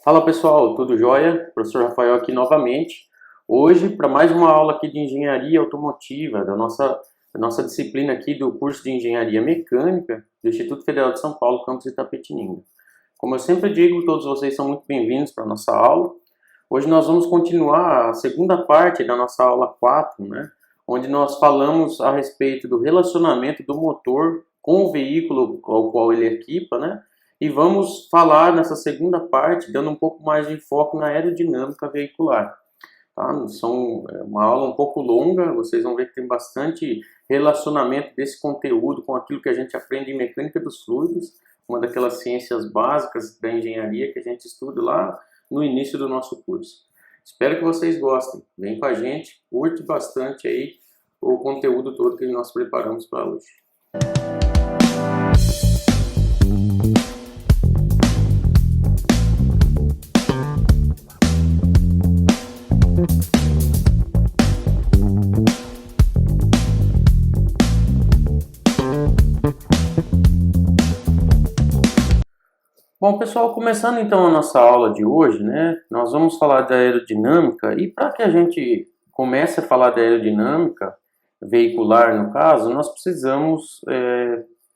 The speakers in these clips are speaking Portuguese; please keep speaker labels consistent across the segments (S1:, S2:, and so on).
S1: Fala pessoal, tudo jóia? Professor Rafael aqui novamente. Hoje para mais uma aula aqui de engenharia automotiva, da nossa disciplina aqui do curso de engenharia mecânica do Instituto Federal de São Paulo, campus Itapetininga. Como eu sempre digo, todos vocês são muito bem-vindos para a nossa aula. Hoje nós vamos continuar a segunda parte da nossa aula 4, né? Onde nós falamos a respeito do relacionamento do motor com o veículo ao qual ele equipa, né? E vamos falar nessa segunda parte, dando um pouco mais de foco na aerodinâmica veicular. Tá? É uma aula um pouco longa, vocês vão ver que tem bastante relacionamento desse conteúdo com aquilo que a gente aprende em mecânica dos fluidos, uma daquelas ciências básicas da engenharia que a gente estuda lá no início do nosso curso. Espero que vocês gostem. Vem com a gente, curte bastante aí o conteúdo todo que nós preparamos para hoje. Bom, pessoal, começando então a nossa aula de hoje, né, nós vamos falar da aerodinâmica, e para que a gente comece a falar da aerodinâmica veicular, no caso, nós precisamos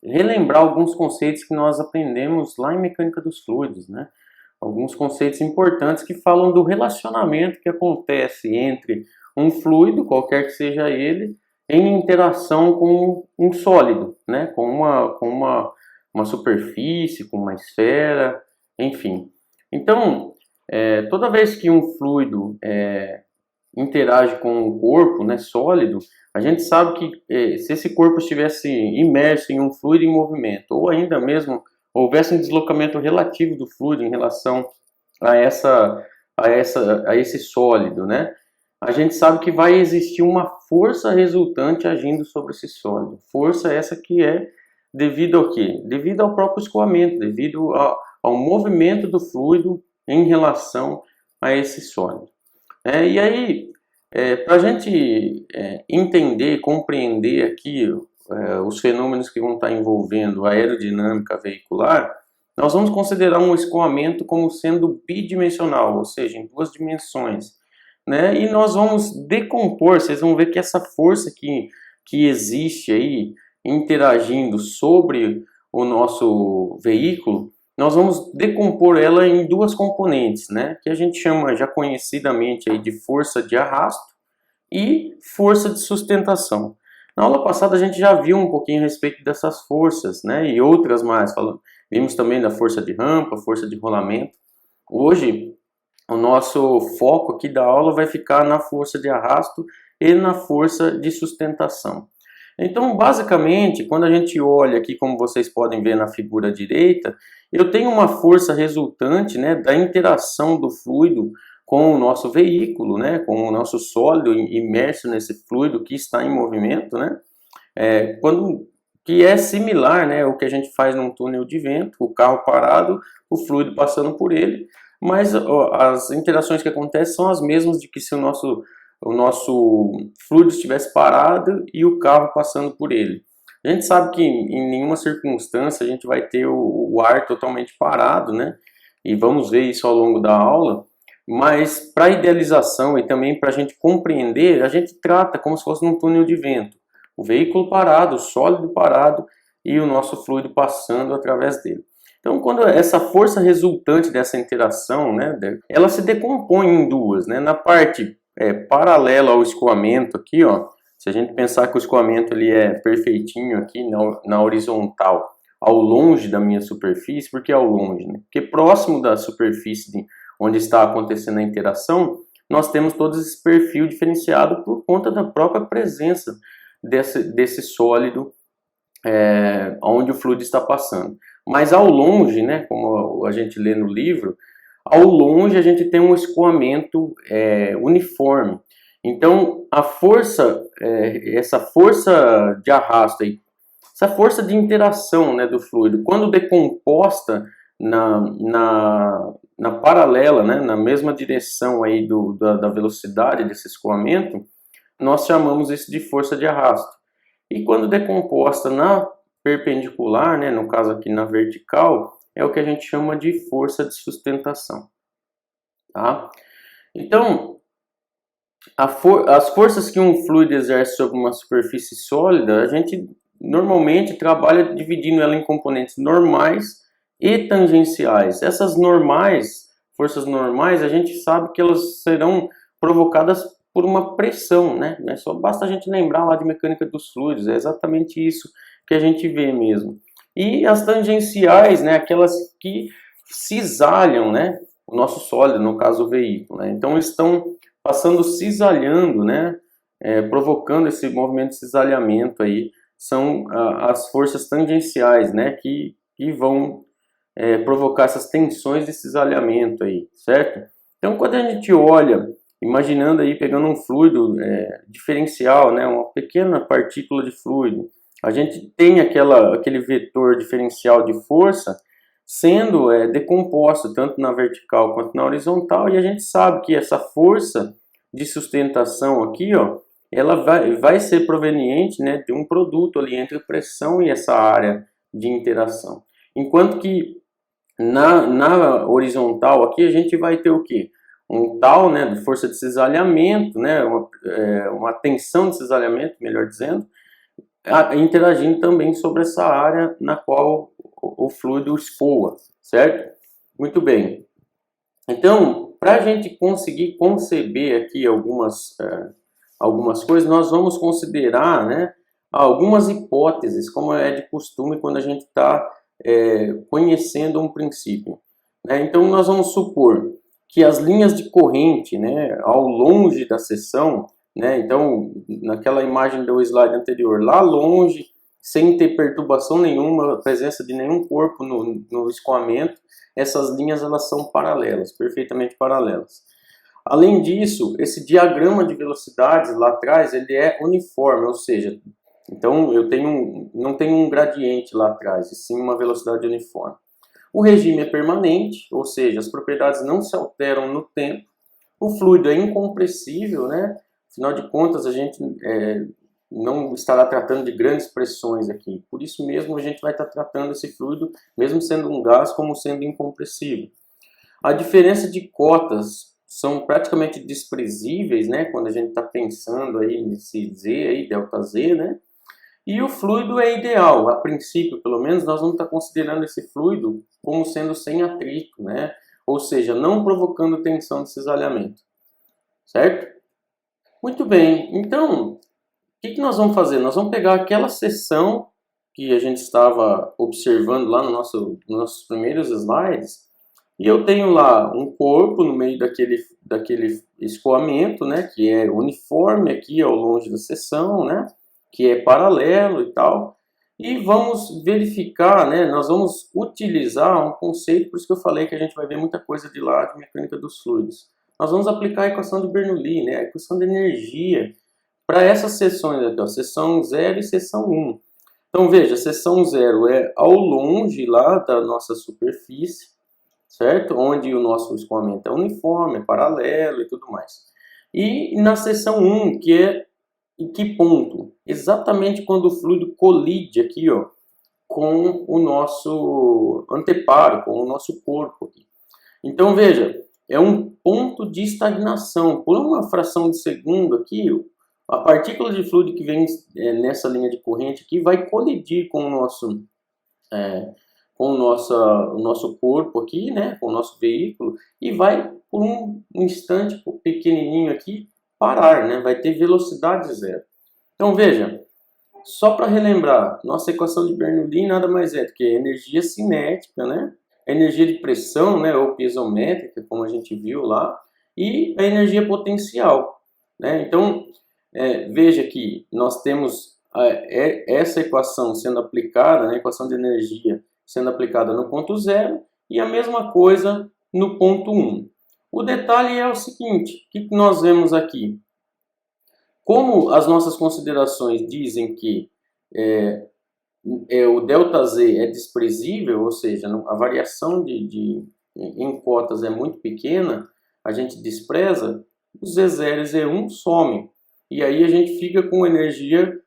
S1: relembrar alguns conceitos que nós aprendemos lá em mecânica dos fluidos, né? Alguns conceitos importantes que falam do relacionamento que acontece entre um fluido, qualquer que seja ele, em interação com um sólido, né? Com uma superfície, com uma esfera, enfim. Então, toda vez que um fluido interage com um corpo, né, sólido, a gente sabe que se esse corpo estivesse imerso em um fluido em movimento, ou ainda mesmo houvesse um deslocamento relativo do fluido em relação a esse sólido, né, a gente sabe que vai existir uma força resultante agindo sobre esse sólido. Força essa que é devido ao quê? Devido ao próprio escoamento, devido ao movimento do fluido em relação a esse sólido. E aí, para a gente entender, compreender aqui os fenômenos que vão estar envolvendo a aerodinâmica veicular, nós vamos considerar um escoamento como sendo bidimensional, ou seja, em duas dimensões. Né? E nós vamos decompor, vocês vão ver que essa força que existe aí, interagindo sobre o nosso veículo, nós vamos decompor ela em duas componentes, né? Que a gente chama já conhecidamente aí de força de arrasto e força de sustentação. Na aula passada a gente já viu um pouquinho a respeito dessas forças, né? E outras mais, vimos também da força de rampa, força de rolamento. Hoje o nosso foco aqui da aula vai ficar na força de arrasto e na força de sustentação. Então, basicamente, quando a gente olha aqui, como vocês podem ver na figura direita, eu tenho uma força resultante, né, da interação do fluido com o nosso veículo, né, com o nosso sólido imerso nesse fluido que está em movimento, né, que é similar, né, ao que a gente faz num túnel de vento, o carro parado, o fluido passando por ele, mas as interações que acontecem são as mesmas de que se o nosso fluido estivesse parado e o carro passando por ele. A gente sabe que em nenhuma circunstância a gente vai ter o ar totalmente parado, né? E vamos ver isso ao longo da aula, mas para idealização e também para a gente compreender, a gente trata como se fosse num túnel de vento. O veículo parado, o sólido parado e o nosso fluido passando através dele. Então, quando essa força resultante dessa interação, né, ela se decompõe em duas, né? Na parte paralela ao escoamento aqui, ó, se a gente pensar que o escoamento ele é perfeitinho aqui na horizontal, ao longe da minha superfície, por que ao longe? Né? Porque próximo da superfície onde está acontecendo a interação, nós temos todo esse perfil diferenciado por conta da própria presença desse sólido onde o fluido está passando. Mas ao longe, né, como a gente lê no livro, ao longe a gente tem um escoamento uniforme. Então a força, essa força de arrasto, aí, essa força de interação, né, do fluido, quando decomposta na paralela, né, na mesma direção aí da velocidade desse escoamento, nós chamamos isso de força de arrasto. E quando decomposta na perpendicular, né, no caso aqui na vertical, é o que a gente chama de força de sustentação. tá? Então, as forças que um fluido exerce sobre uma superfície sólida, a gente normalmente trabalha dividindo ela em componentes normais e tangenciais. Essas normais, forças normais, a gente sabe que elas serão provocadas por uma pressão, né? Só basta a gente lembrar lá de mecânica dos fluidos, é exatamente isso que a gente vê mesmo. E as tangenciais, né? Aquelas que cisalham, né? O nosso sólido, no caso o veículo, né? Então estão passando cisalhando, né? Provocando esse movimento de cisalhamento aí, são as forças tangenciais, né? Que vão provocar essas tensões de cisalhamento aí, certo? Então, quando a gente olha, imaginando aí, pegando um fluido diferencial, né, uma pequena partícula de fluido, a gente tem aquele vetor diferencial de força sendo decomposto tanto na vertical quanto na horizontal, e a gente sabe que essa força de sustentação aqui, ó, ela vai ser proveniente, né, de um produto ali entre pressão e essa área de interação. Enquanto que na horizontal aqui a gente vai ter o que? Um tal, né, de força de cisalhamento, né, uma tensão de cisalhamento, melhor dizendo, interagindo também sobre essa área na qual o fluido escoa, certo? Muito bem. Então, para a gente conseguir conceber aqui algumas coisas, nós vamos considerar, né, algumas hipóteses, como é de costume quando a gente está conhecendo um princípio, né? Então, nós vamos supor que as linhas de corrente, né, ao longe da seção, né, então, naquela imagem do slide anterior, lá longe, sem ter perturbação nenhuma, presença de nenhum corpo no escoamento, essas linhas elas são paralelas, perfeitamente paralelas. Além disso, esse diagrama de velocidades lá atrás, ele é uniforme, ou seja, então eu não tenho um gradiente lá atrás, e sim uma velocidade uniforme. O regime é permanente, ou seja, as propriedades não se alteram no tempo. O fluido é incompressível, né? Afinal de contas, a gente não estará tratando de grandes pressões aqui. Por isso mesmo, a gente vai estar tratando esse fluido, mesmo sendo um gás, como sendo incompressível. A diferença de cotas são praticamente desprezíveis, né? Quando a gente está pensando aí nesse Z aí, delta Z, né? E o fluido é ideal, a princípio, pelo menos, nós vamos estar considerando esse fluido como sendo sem atrito, né? Ou seja, não provocando tensão de cisalhamento, certo? Muito bem, então, o que nós vamos fazer? Nós vamos pegar aquela seção que a gente estava observando lá nos nossos primeiros slides, e eu tenho lá um corpo no meio daquele escoamento, né? Que é uniforme aqui ao longe da seção, né? Que é paralelo e tal, e vamos verificar, né, nós vamos utilizar um conceito, por isso que eu falei que a gente vai ver muita coisa de lá de mecânica dos fluidos. Nós vamos aplicar a equação de Bernoulli, né, a equação de energia, para essas seções aqui, ó, seção 0 e seção 1. Então veja, seção 0 é ao longe lá da nossa superfície, certo? Onde o nosso escoamento é uniforme, é paralelo e tudo mais. E na seção 1, que é em que ponto? Exatamente quando o fluido colide aqui, ó, com o nosso anteparo, com o nosso corpo aqui. Então veja, é um ponto de estagnação. Por uma fração de segundo aqui, a partícula de fluido que vem nessa linha de corrente aqui vai colidir com o nosso corpo aqui, né, com o nosso veículo, e vai por um instante pequenininho aqui parar, né? Vai ter velocidade zero. Então veja, só para relembrar, nossa equação de Bernoulli nada mais é do que energia cinética, né? A energia de pressão, né, ou piezométrica, como a gente viu lá, e a energia potencial, né? Então veja que nós temos essa equação sendo aplicada, né, a equação de energia sendo aplicada no ponto zero e a mesma coisa no ponto 1. O detalhe é o seguinte, o que nós vemos aqui? Como as nossas considerações dizem que o ΔZ é desprezível, ou seja, a variação em cotas é muito pequena, a gente despreza, o Z0 e Z1 somem. E aí a gente fica com energia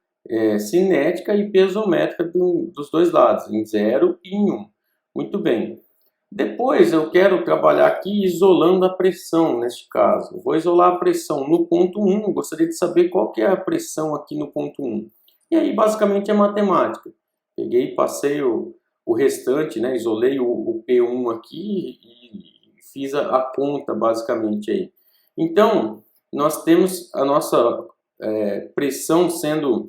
S1: cinética e piezométrica dos dois lados, em 0 e em 1. Muito bem. Depois eu quero trabalhar aqui isolando a pressão, neste caso. Vou isolar a pressão no ponto 1, gostaria de saber qual que é a pressão aqui no ponto 1. E aí basicamente é matemática. Peguei e passei o restante, né? Isolei o P1 aqui e fiz a conta basicamente aí. Então, nós temos a nossa pressão sendo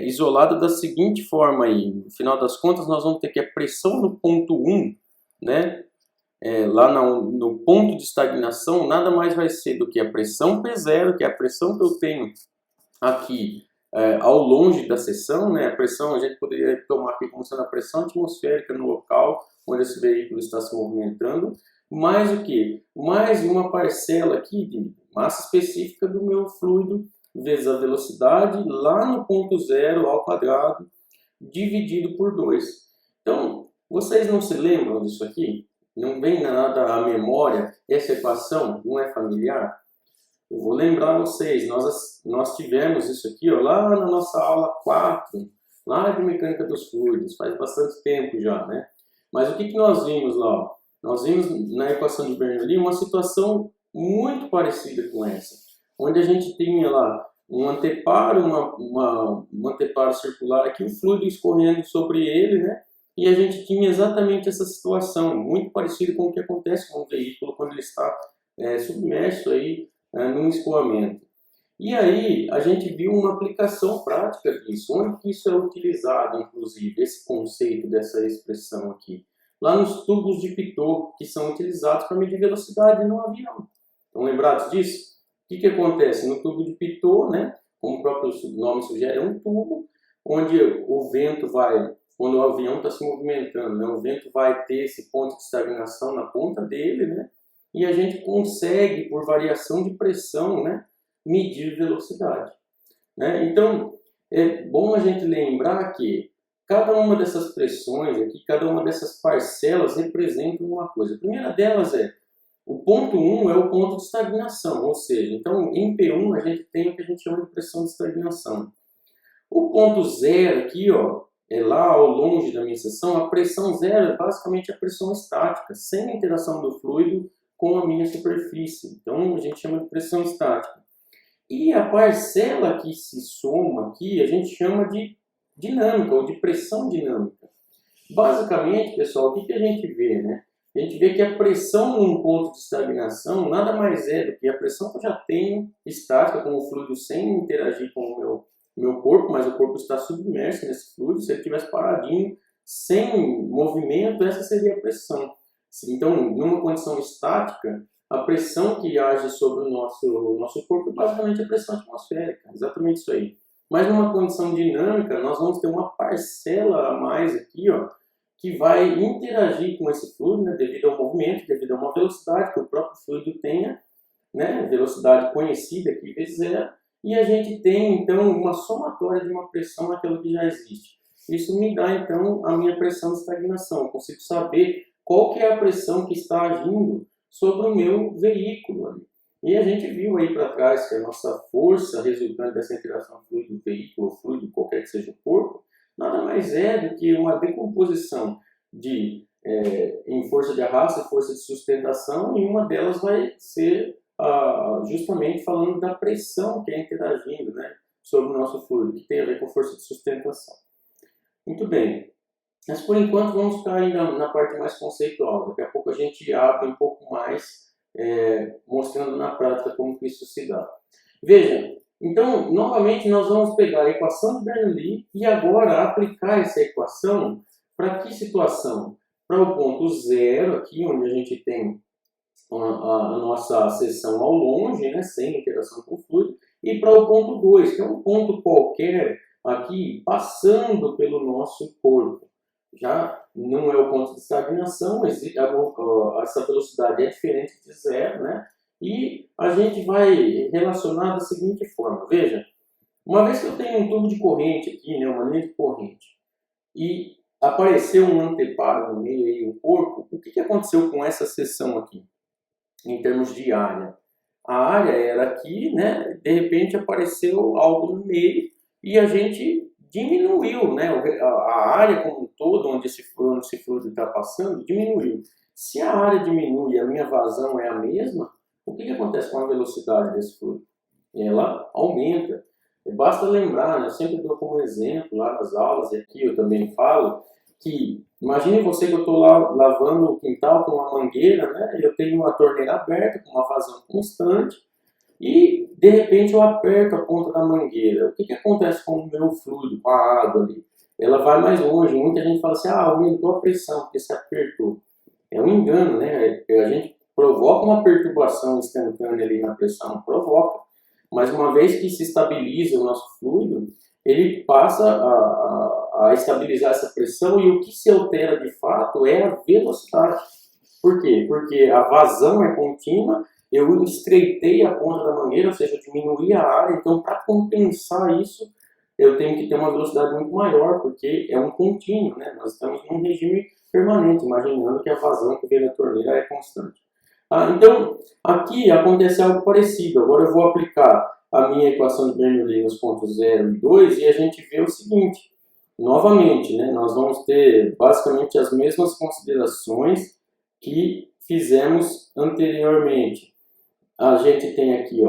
S1: isolada da seguinte forma aí. No final das contas, nós vamos ter que a pressão no ponto 1, né? Lá no ponto de estagnação, nada mais vai ser do que a pressão P0, que é a pressão que eu tenho aqui ao longe da seção, né? A pressão a gente poderia tomar aqui como sendo a pressão atmosférica no local onde esse veículo está se movimentando, mais o que? Mais uma parcela aqui de massa específica do meu fluido vezes a velocidade lá no ponto 0 ao quadrado dividido por 2. Então, vocês não se lembram disso aqui? Não vem nada à memória? Essa equação não é familiar? Eu vou lembrar vocês, nós tivemos isso aqui ó, lá na nossa aula 4, lá de mecânica dos fluidos, faz bastante tempo já, né? Mas o que nós vimos lá? Nós vimos na equação de Bernoulli uma situação muito parecida com essa, onde a gente tinha lá um anteparo, um anteparo circular aqui, o fluido escorrendo sobre ele, né? E a gente tinha exatamente essa situação, muito parecida com o que acontece com o veículo quando ele está submerso aí num escoamento. E aí a gente viu uma aplicação prática disso, onde que isso é utilizado, inclusive, esse conceito dessa expressão aqui. Lá nos tubos de Pitot, que são utilizados para medir velocidade no avião. Estão lembrados disso? O que acontece? No tubo de Pitot, né, como o próprio nome sugere, é um tubo onde o vento vai, quando o avião está se movimentando, né, o vento vai ter esse ponto de estagnação na ponta dele, né, e a gente consegue, por variação de pressão, né, medir velocidade. Né? Então, é bom a gente lembrar que cada uma dessas pressões aqui, cada uma dessas parcelas representa uma coisa. A primeira delas o ponto 1 é o ponto de estagnação, ou seja, então em P1 a gente tem o que a gente chama de pressão de estagnação. O ponto 0 aqui, ó, lá ao longe da minha seção, a pressão 0 é basicamente a pressão estática, sem interação do fluido com a minha superfície. Então a gente chama de pressão estática. E a parcela que se soma aqui a gente chama de dinâmica ou de pressão dinâmica. Basicamente, pessoal, o que a gente vê, né? A gente vê que a pressão num ponto de estagnação nada mais é do que a pressão que eu já tenho estática com o fluido sem interagir com o meu corpo, mas o corpo está submerso nesse fluido. Se ele estivesse paradinho, sem movimento, essa seria a pressão. Então, numa condição estática, a pressão que age sobre o nosso corpo é basicamente a pressão atmosférica, exatamente isso aí. Mas numa condição dinâmica, nós vamos ter uma parcela a mais aqui, ó, que vai interagir com esse fluido, né, devido ao movimento, devido a uma velocidade que o próprio fluido tenha, né, velocidade conhecida aqui vezes zero, e a gente tem então uma somatória de uma pressão naquilo que já existe. Isso me dá então a minha pressão de estagnação, eu consigo saber qual que é a pressão que está agindo sobre o meu veículo ali. E a gente viu aí para trás que a nossa força resultante dessa interação fluido-veículo, fluido, qualquer que seja o corpo, nada mais é do que uma decomposição em força de arrasto e força de sustentação, e uma delas vai ser justamente falando da pressão que é interagindo, né, sobre o nosso fluido, que tem a ver com força de sustentação. Muito bem. Mas por enquanto vamos ficar ainda na parte mais conceitual. Daqui a pouco a gente abre um pouco mais, mostrando na prática como que isso se dá. Veja, então, novamente nós vamos pegar a equação de Bernoulli e agora aplicar essa equação para que situação? Para o ponto 0, aqui onde a gente tem a nossa seção ao longe, né, sem interação com o fluido, e para o ponto 2, que é um ponto qualquer aqui passando pelo nosso corpo. Já não é o ponto de estagnação, essa velocidade é diferente de zero, né? E a gente vai relacionar da seguinte forma. Veja, uma vez que eu tenho um tubo de corrente aqui, né, uma linha de corrente, e apareceu um anteparo no meio aí, um corpo, o que aconteceu com essa seção aqui, em termos de área? A área era aqui, né? De repente apareceu algo no meio e a gente diminuiu, né? A área como um todo, onde esse fluido está passando, diminuiu. Se a área diminui e a minha vazão é a mesma, o que acontece com a velocidade desse fluido? Ela aumenta. Basta lembrar, né? Eu sempre dou como exemplo lá nas aulas, e aqui eu também falo, que imagine você que eu estou lá lavando o quintal com uma mangueira, né? Eu tenho uma torneira aberta com uma vazão constante e de repente eu aperto a ponta da mangueira. O que acontece com o meu fluido, com a água ali? Ela vai mais longe. Muita gente fala assim, aumentou a pressão porque se apertou. É um engano, né? A gente provoca uma perturbação instantânea ali na pressão, provoca. Mas uma vez que se estabiliza o nosso fluido, ele passa a estabilizar essa pressão e o que se altera de fato é a velocidade. Por quê? Porque a vazão é contínua, eu estreitei a ponta da mangueira, ou seja, eu diminuí a área, então para compensar isso, eu tenho que ter uma velocidade muito maior, porque é um contínuo, né? Nós estamos num regime permanente, imaginando que a vazão que vem da torneira é constante. Então, aqui acontece algo parecido. Agora eu vou aplicar a minha equação de Bernoulli nos pontos 0 e 2 e a gente vê o seguinte. Novamente, né, nós vamos ter basicamente as mesmas considerações que fizemos anteriormente. A gente tem aqui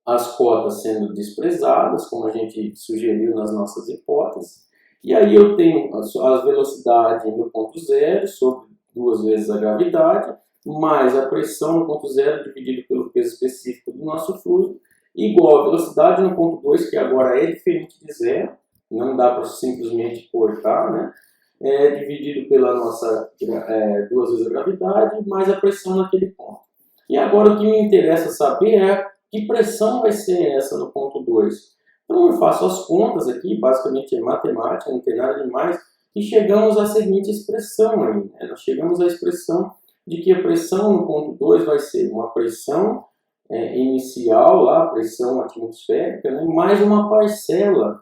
S1: as cotas sendo desprezadas, como a gente sugeriu nas nossas hipóteses. E aí eu tenho a velocidade no ponto 0 sobre 2 vezes a gravidade, mais a pressão no ponto 0 dividido pelo peso específico do nosso fluido, igual a velocidade no ponto 2, que agora é diferente de 0, não dá para simplesmente cortar, né? Dividido pela nossa 2 vezes a gravidade, mais a pressão naquele ponto. E agora o que me interessa saber é que pressão vai ser essa no ponto 2. Então eu faço as contas aqui, basicamente é matemática, não tem nada demais, e chegamos à seguinte expressão aí, né? Nós chegamos à expressão de que a pressão no ponto 2 vai ser uma pressão inicial, lá, pressão atmosférica, né, mais uma parcela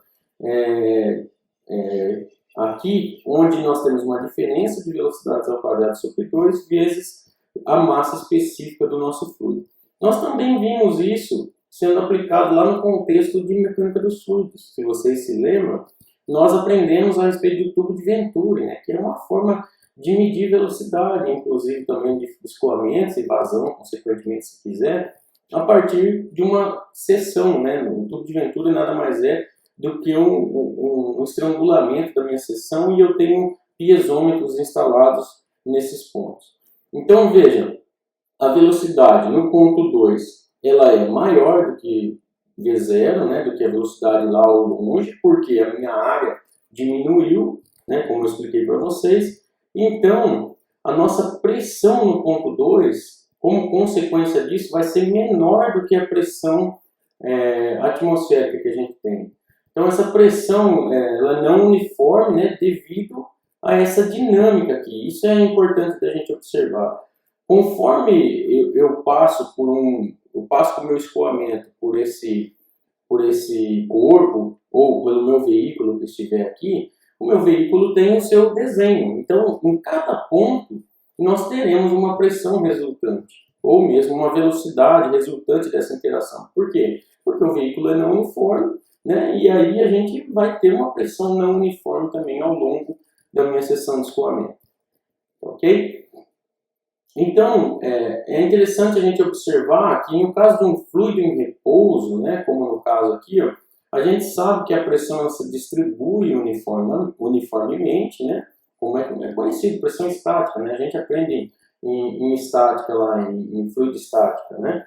S1: aqui, onde nós temos uma diferença de velocidades ao quadrado sobre 2 vezes a massa específica do nosso fluido. Nós também vimos isso sendo aplicado lá no contexto de mecânica dos fluidos. Se vocês se lembram, nós aprendemos a respeito do tubo de Venturi, né, que é uma forma de medir velocidade, inclusive também de escoamentos e vazão, consequentemente, se quiser, a partir de uma seção, né? O tubo de Venturi nada mais é do que um estrangulamento da minha seção e eu tenho piezômetros instalados nesses pontos. Então, vejam, a velocidade no ponto 2, ela é maior do que V0, né? Do que a velocidade lá ao longe, porque a minha área diminuiu, né? Como eu expliquei para vocês. Então, a nossa pressão no ponto 2, como consequência disso, vai ser menor do que a pressão atmosférica que a gente tem. Então, essa pressão ela não é uniforme, né, devido a essa dinâmica aqui. Isso é importante da gente observar. Conforme eu passo com o meu escoamento por esse corpo, ou pelo meu veículo que estiver aqui, o meu veículo tem o seu desenho. Então, em cada ponto, nós teremos uma pressão resultante, ou mesmo uma velocidade resultante dessa interação. Por quê? Porque o veículo é não uniforme, né? E aí a gente vai ter uma pressão não uniforme também ao longo da minha seção de escoamento. Ok? Então, é interessante a gente observar que no caso de um fluido em repouso, né, como no caso aqui, a gente sabe que a pressão se distribui uniformemente, né, como é conhecido, pressão estática, né, a gente aprende em estática lá, em fluido estática, né,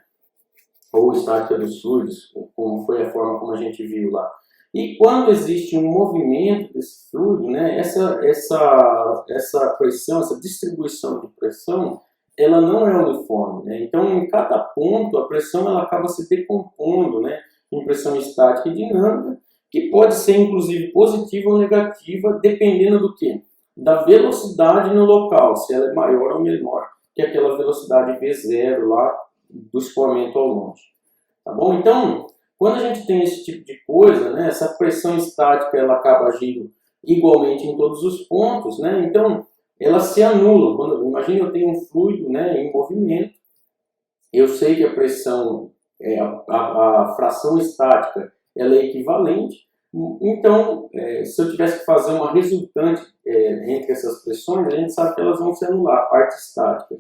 S1: ou estática dos fluidos, como foi a forma como a gente viu lá. E quando existe um movimento desse fluido, né, essa pressão, essa distribuição de pressão, ela não é uniforme, né? Então, em cada ponto, a pressão ela acaba se decompondo, né, em pressão estática e dinâmica, que pode ser, inclusive, positiva ou negativa, dependendo do quê? Da velocidade no local, se ela é maior ou menor que aquela velocidade V0 lá do escoamento ao longe. Tá bom? Então, quando a gente tem esse tipo de coisa, né, essa pressão estática ela acaba agindo igualmente em todos os pontos, né? Então, elas se anulam. Imagina eu tenho um fluido, né, em movimento, eu sei que a pressão, a fração estática, ela é equivalente, Então, se eu tivesse que fazer uma resultante entre essas pressões, a gente sabe que elas vão se anular, a parte estática.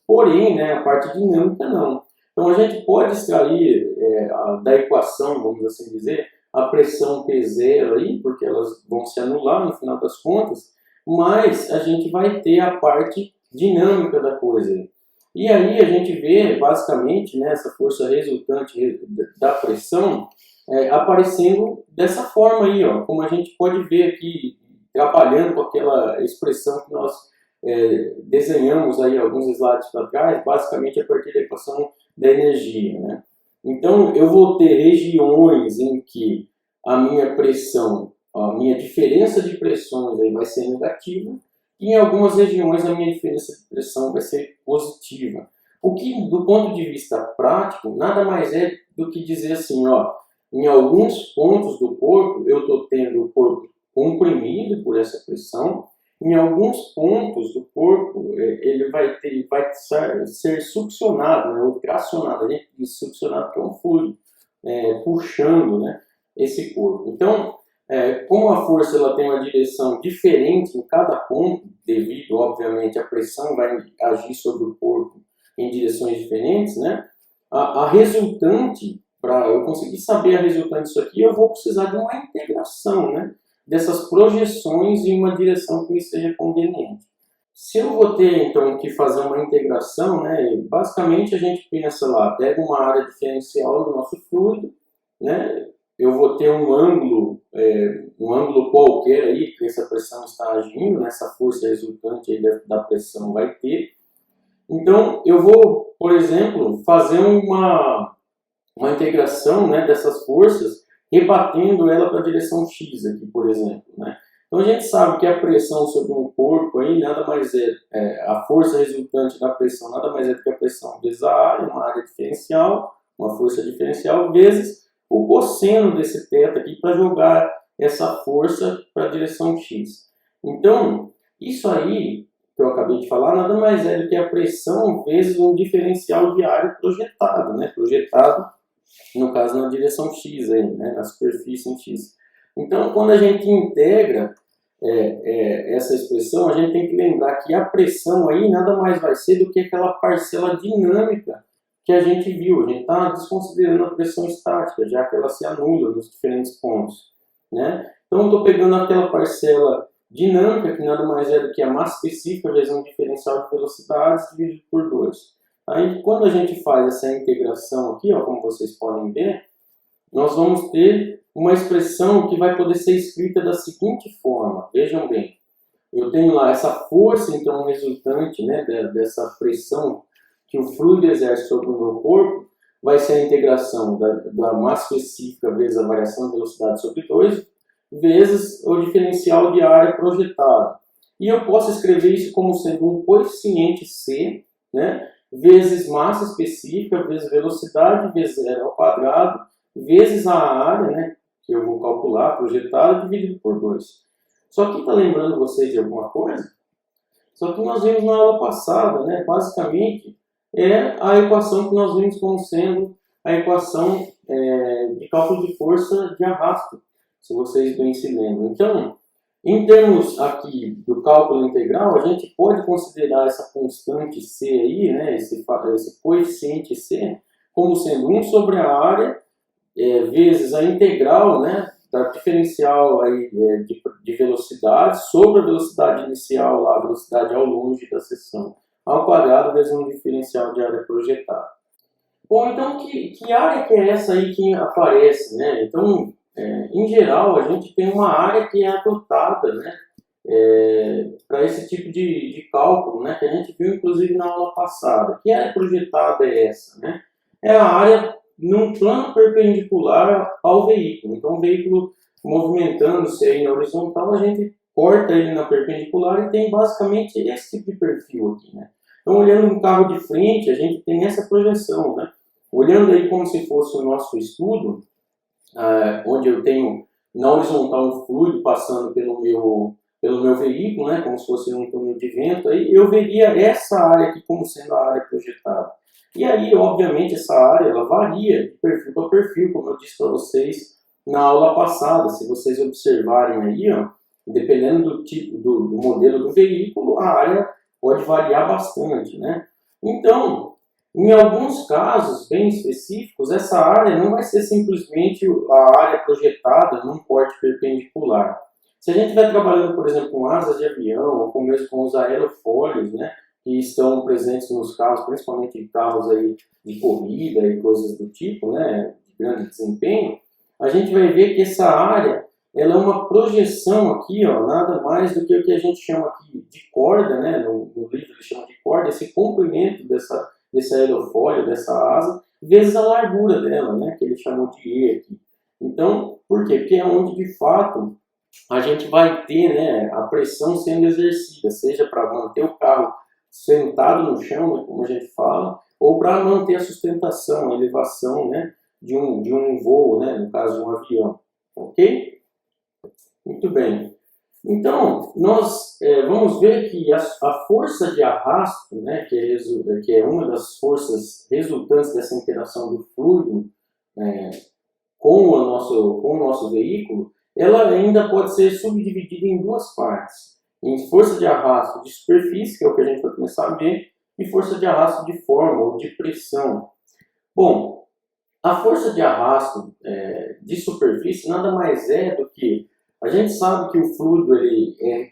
S1: Porém, né, a parte dinâmica não. Então, a gente pode extrair da equação, vamos assim dizer, a pressão P0 aí, porque elas vão se anular no final das contas, mas a gente vai ter a parte dinâmica da coisa. E aí a gente vê, basicamente, né, essa força resultante da pressão aparecendo dessa forma aí, ó, como a gente pode ver aqui, trabalhando com aquela expressão que nós desenhamos aí alguns slides para trás, basicamente a partir da equação da energia, né? Então, eu vou ter regiões em que a minha pressão, a minha diferença de pressões aí vai ser negativa, e em algumas regiões a minha diferença de pressão vai ser positiva. O que, do ponto de vista prático, nada mais é do que dizer assim, ó, em alguns pontos do corpo eu estou tendo o corpo comprimido por essa pressão, em alguns pontos do corpo ele vai ser succionado, né, ou tracionado, a gente diz succionado que é um fluido, puxando, né, esse corpo. Então, como a força ela tem uma direção diferente em cada ponto, devido, obviamente, à pressão vai agir sobre o corpo em direções diferentes, né, a resultante, para eu conseguir saber a resultante disso aqui, eu vou precisar de uma integração, né, dessas projeções em uma direção que me seja conveniente. Se eu vou ter, então, que fazer uma integração, né, basicamente a gente pensa lá, pega uma área diferencial do nosso fluido, né, eu vou ter um ângulo qualquer aí que essa pressão está agindo, né, essa força resultante aí da pressão vai ter. Então, eu vou, por exemplo, fazer uma integração, né, dessas forças, rebatendo ela para a direção X aqui, por exemplo, né? Então a gente sabe que a pressão sobre um corpo aí nada mais a força resultante da pressão nada mais é do que a pressão vezes a área, uma área diferencial, uma força diferencial, vezes o cosseno desse θ aqui para jogar essa força para a direção X. Então, isso aí que eu acabei de falar nada mais é do que a pressão vezes um diferencial de área projetado, né? Projetado, no caso, na direção X, aí, né? Na superfície em X. Então, quando a gente integra essa expressão, a gente tem que lembrar que a pressão aí nada mais vai ser do que aquela parcela dinâmica que a gente viu. A gente está desconsiderando a pressão estática, já que ela se anula nos diferentes pontos, né? Então, eu estou pegando aquela parcela dinâmica, que nada mais é do que a massa específica vezes um diferencial de velocidades dividido por 2. Aí, quando a gente faz essa integração aqui, ó, como vocês podem ver, nós vamos ter uma expressão que vai poder ser escrita da seguinte forma. Vejam bem, eu tenho lá essa força, então, resultante, né, dessa pressão que o fluido exerce sobre o meu corpo, vai ser a integração da massa específica vezes a variação de velocidade sobre 2, vezes o diferencial de área projetada. E eu posso escrever isso como sendo um coeficiente C, né, vezes massa específica, vezes velocidade, vezes r ao quadrado, vezes a área, né, que eu vou calcular, projetada, dividido por 2. Só que está lembrando vocês de alguma coisa? Só que nós vimos na aula passada, né, basicamente, é a equação que nós vimos como sendo a equação de cálculo de força de arrasto, se vocês bem se lembram. Então, em termos aqui do cálculo integral, a gente pode considerar essa constante C aí, né, esse coeficiente C, como sendo 1 sobre a área vezes a integral, né, da diferencial aí, de velocidade sobre a velocidade inicial, lá, a velocidade ao longe da seção, ao quadrado vezes um diferencial de área projetada. Bom, então que área que é essa aí que aparece, né? Então, em geral, a gente tem uma área que é adotada, né, para esse tipo de cálculo, né, que a gente viu inclusive na aula passada. Que área projetada é essa, né? É a área num plano perpendicular ao veículo. Então, o veículo movimentando-se aí na horizontal, a gente corta ele na perpendicular e tem basicamente esse tipo de perfil aqui, né? Então, olhando um carro de frente, a gente tem essa projeção, né? Olhando aí como se fosse o nosso estudo, onde eu tenho na horizontal um fluido passando pelo meu veículo, né? Como se fosse um túnel de vento, aí eu veria essa área aqui como sendo a área projetada. E aí, obviamente, essa área ela varia de perfil para perfil, como eu disse para vocês na aula passada. Se vocês observarem aí, ó, dependendo do tipo, do modelo do veículo, a área pode variar bastante, né? Então, em alguns casos bem específicos, essa área não vai ser simplesmente a área projetada num corte perpendicular. Se a gente vai trabalhando, por exemplo, com asas de avião, ou mesmo com os aerofólios, né, que estão presentes nos carros, principalmente carros aí de corrida e coisas do tipo, né, de grande desempenho, a gente vai ver que essa área ela é uma projeção aqui, ó, nada mais do que o que a gente chama aqui de corda, né, no livro eles chamam de corda, esse comprimento desse aerofólio, dessa asa, vezes a largura dela, né, que ele chamou de E aqui. Então, por quê? Porque é onde de fato a gente vai ter, né, a pressão sendo exercida, seja para manter o carro sentado no chão, né, como a gente fala, ou para manter a sustentação, a elevação, né, de um voo, né, no caso de um avião. Ok? Muito bem. Então, nós vamos ver que a força de arrasto, né, que é uma das forças resultantes dessa interação do fluido com o nosso veículo, ela ainda pode ser subdividida em duas partes. Em força de arrasto de superfície, que é o que a gente vai começar a ver, e força de arrasto de forma ou de pressão. Bom, a força de arrasto de superfície nada mais é do que a gente sabe que o fluido,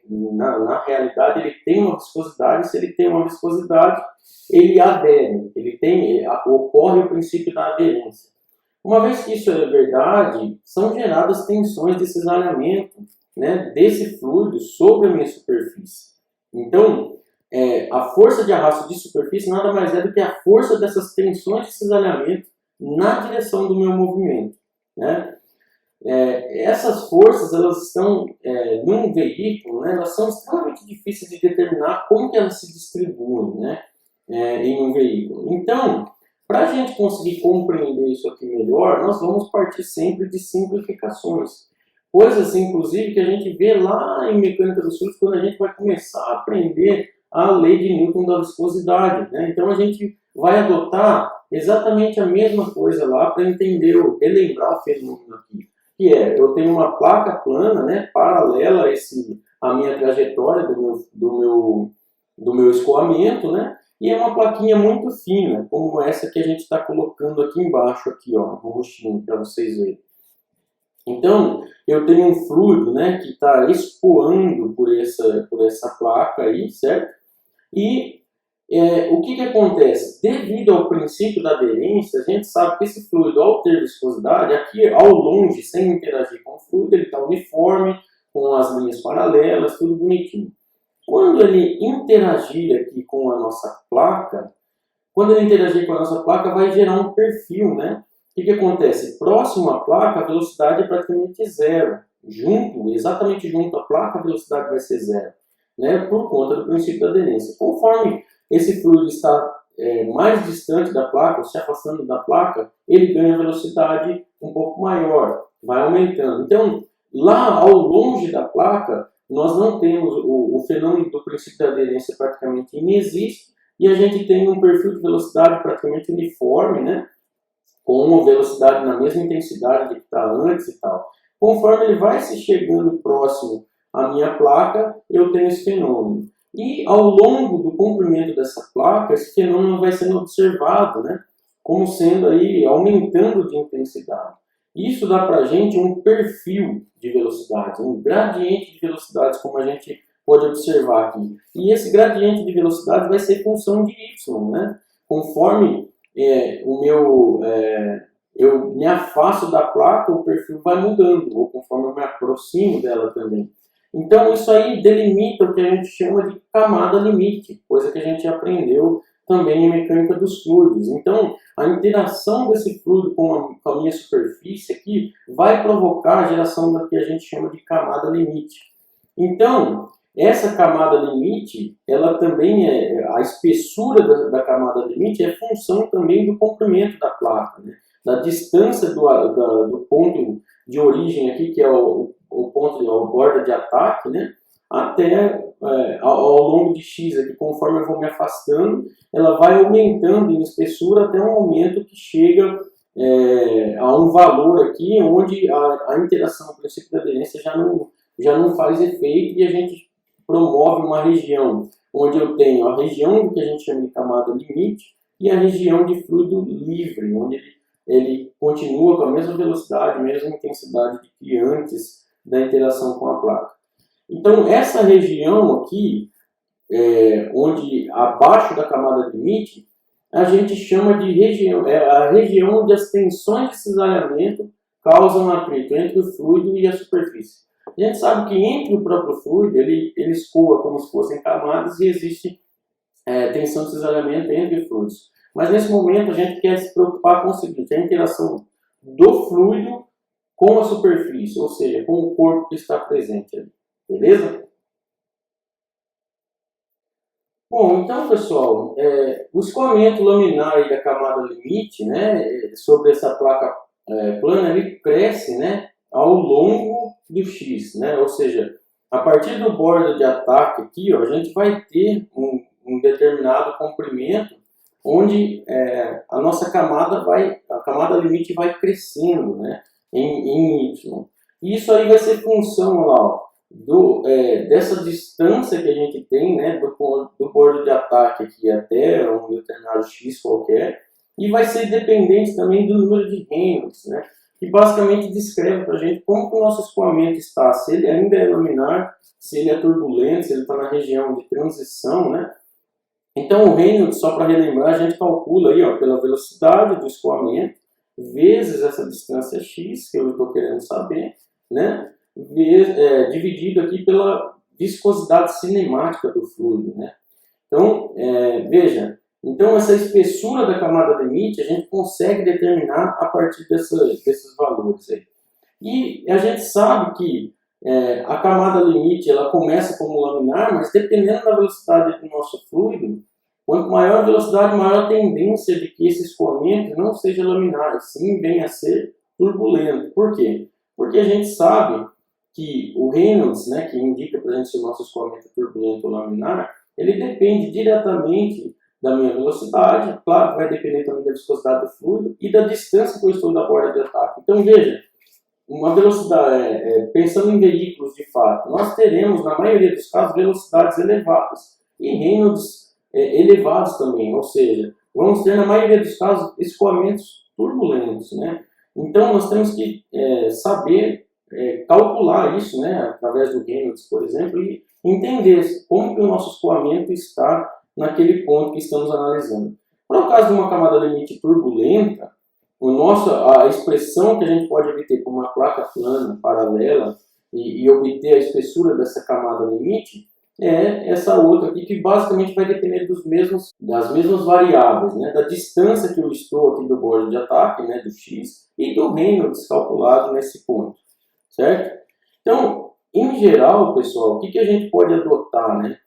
S1: na realidade, ele tem uma viscosidade. Se ele tem uma viscosidade, ele adere, ocorre o princípio da aderência. Uma vez que isso é verdade, são geradas tensões de cisalhamento, né, desse fluido sobre a minha superfície. Então, a força de arrasto de superfície nada mais é do que a força dessas tensões de cisalhamento na direção do meu movimento, né? Essas forças, elas estão num veículo, né, elas são extremamente difíceis de determinar como que elas se distribuem, né, em um veículo. Então, para a gente conseguir compreender isso aqui melhor, nós vamos partir sempre de simplificações. Coisas, inclusive, que a gente vê lá em mecânica dos fluidos quando a gente vai começar a aprender a lei de Newton da viscosidade, né? Então, a gente vai adotar exatamente a mesma coisa lá para entender, relembrar o fenômeno aqui. Que eu tenho uma placa plana, né, paralela a minha trajetória do meu escoamento, né, e é uma plaquinha muito fina, como essa que a gente está colocando aqui embaixo, aqui, ó, no roxinho, para vocês verem. Então, eu tenho um fluido, né, que está escoando por essa placa aí, certo? E o que acontece? Devido ao princípio da aderência, a gente sabe que esse fluido, ao ter viscosidade, aqui ao longe, sem interagir com o fluido, ele está uniforme, com as linhas paralelas, tudo bonitinho. Quando ele interagir aqui com a nossa placa, vai gerar um perfil, né? O que acontece? Próximo à placa, a velocidade é praticamente zero. Exatamente junto à placa, a velocidade vai ser zero, né? Por conta do princípio da aderência. Conforme esse fluido está mais distante da placa, se afastando da placa, ele ganha velocidade um pouco maior, vai aumentando. Então, lá ao longe da placa, nós não temos o fenômeno do princípio da aderência, praticamente inexiste, e a gente tem um perfil de velocidade praticamente uniforme, né? Com uma velocidade na mesma intensidade que está antes e tal. Conforme ele vai se chegando próximo à minha placa, eu tenho esse fenômeno. E ao longo do comprimento dessa placa, esse fenômeno vai sendo observado, né, como sendo aí, aumentando de intensidade. Isso dá para a gente um perfil de velocidade, um gradiente de velocidades, como a gente pode observar aqui. E esse gradiente de velocidade vai ser função de y, né? Conforme eu me afasto da placa, o perfil vai mudando, ou conforme eu me aproximo dela também. Então, isso aí delimita o que a gente chama de camada limite, coisa que a gente aprendeu também em mecânica dos fluidos. Então, a interação desse fluido com a minha superfície aqui vai provocar a geração do que a gente chama de camada limite. Então, essa camada limite, ela também a espessura da camada limite é função também do comprimento da placa, né? Da distância do ponto de origem aqui, que é o ponto de borda de ataque, né? Até ao longo de x aqui, conforme eu vou me afastando, ela vai aumentando em espessura até um momento que chega a um valor aqui onde a interação, o princípio da aderência já não faz efeito, e a gente promove uma região onde eu tenho a região que a gente chama de camada limite e a região de fluido livre, onde ele continua com a mesma velocidade, mesma intensidade que antes da interação com a placa. Então, essa região aqui, onde abaixo da camada limite, a gente chama de região, a região onde as tensões de cisalhamento causam atrito entre o fluido e a superfície. A gente sabe que entre o próprio fluido, ele escoa como se fossem camadas e existe tensão de cisalhamento entre fluidos. Mas nesse momento a gente quer se preocupar com o seguinte: a interação do fluido com a superfície, ou seja, com o corpo que está presente ali. Beleza? Bom, então pessoal, o escoamento laminar da camada limite, né, sobre essa placa plana, ele cresce, né, ao longo do X, né, ou seja, a partir do bordo de ataque aqui, ó, a gente vai ter um determinado comprimento onde a nossa camada limite vai crescendo, né, em Y. E isso aí vai ser função lá, ó, dessa distância que a gente tem, né, do bordo de ataque aqui até um determinado X qualquer, e vai ser dependente também do número de Reynolds, né, que basicamente descreve para a gente como que o nosso escoamento está, se ele ainda é laminar, se ele é turbulento, se ele está na região de transição, né. Então o Reynolds, só para relembrar, a gente calcula aí, ó, pela velocidade do escoamento, vezes essa distância X, que eu estou querendo saber, né, dividido aqui pela viscosidade cinemática do fluido, né? Então, veja, então essa espessura da camada limite a gente consegue determinar a partir desses valores aí. E a gente sabe que a camada limite ela começa como laminar, mas dependendo da velocidade do nosso fluido, quanto maior a velocidade, maior a tendência de que esse escoamento não seja laminar, sim venha a ser turbulento. Por quê? Porque a gente sabe que o Reynolds, né, que indica para a gente se o nosso escoamento é turbulento ou laminar, ele depende diretamente da minha velocidade, claro que vai depender também da viscosidade do fluido e da distância que eu estou da borda de ataque. Então veja, uma velocidade, pensando em veículos de fato, nós teremos na maioria dos casos velocidades elevadas e Reynolds elevados também, ou seja, vamos ter na maioria dos casos escoamentos turbulentos, né? Então nós temos que saber calcular isso, né, através do Reynolds, por exemplo, e entender como que o nosso escoamento está naquele ponto que estamos analisando. Para o caso de uma camada limite turbulenta, a expressão que a gente pode obter com uma placa plana, paralela, e obter a espessura dessa camada limite, é essa outra aqui, que basicamente vai depender das mesmas variáveis, né, da distância que eu estou aqui do bordo de ataque, né, do X, e do Reynolds calculado nesse ponto. Certo? Então, em geral, pessoal, o que a gente pode adotar, né?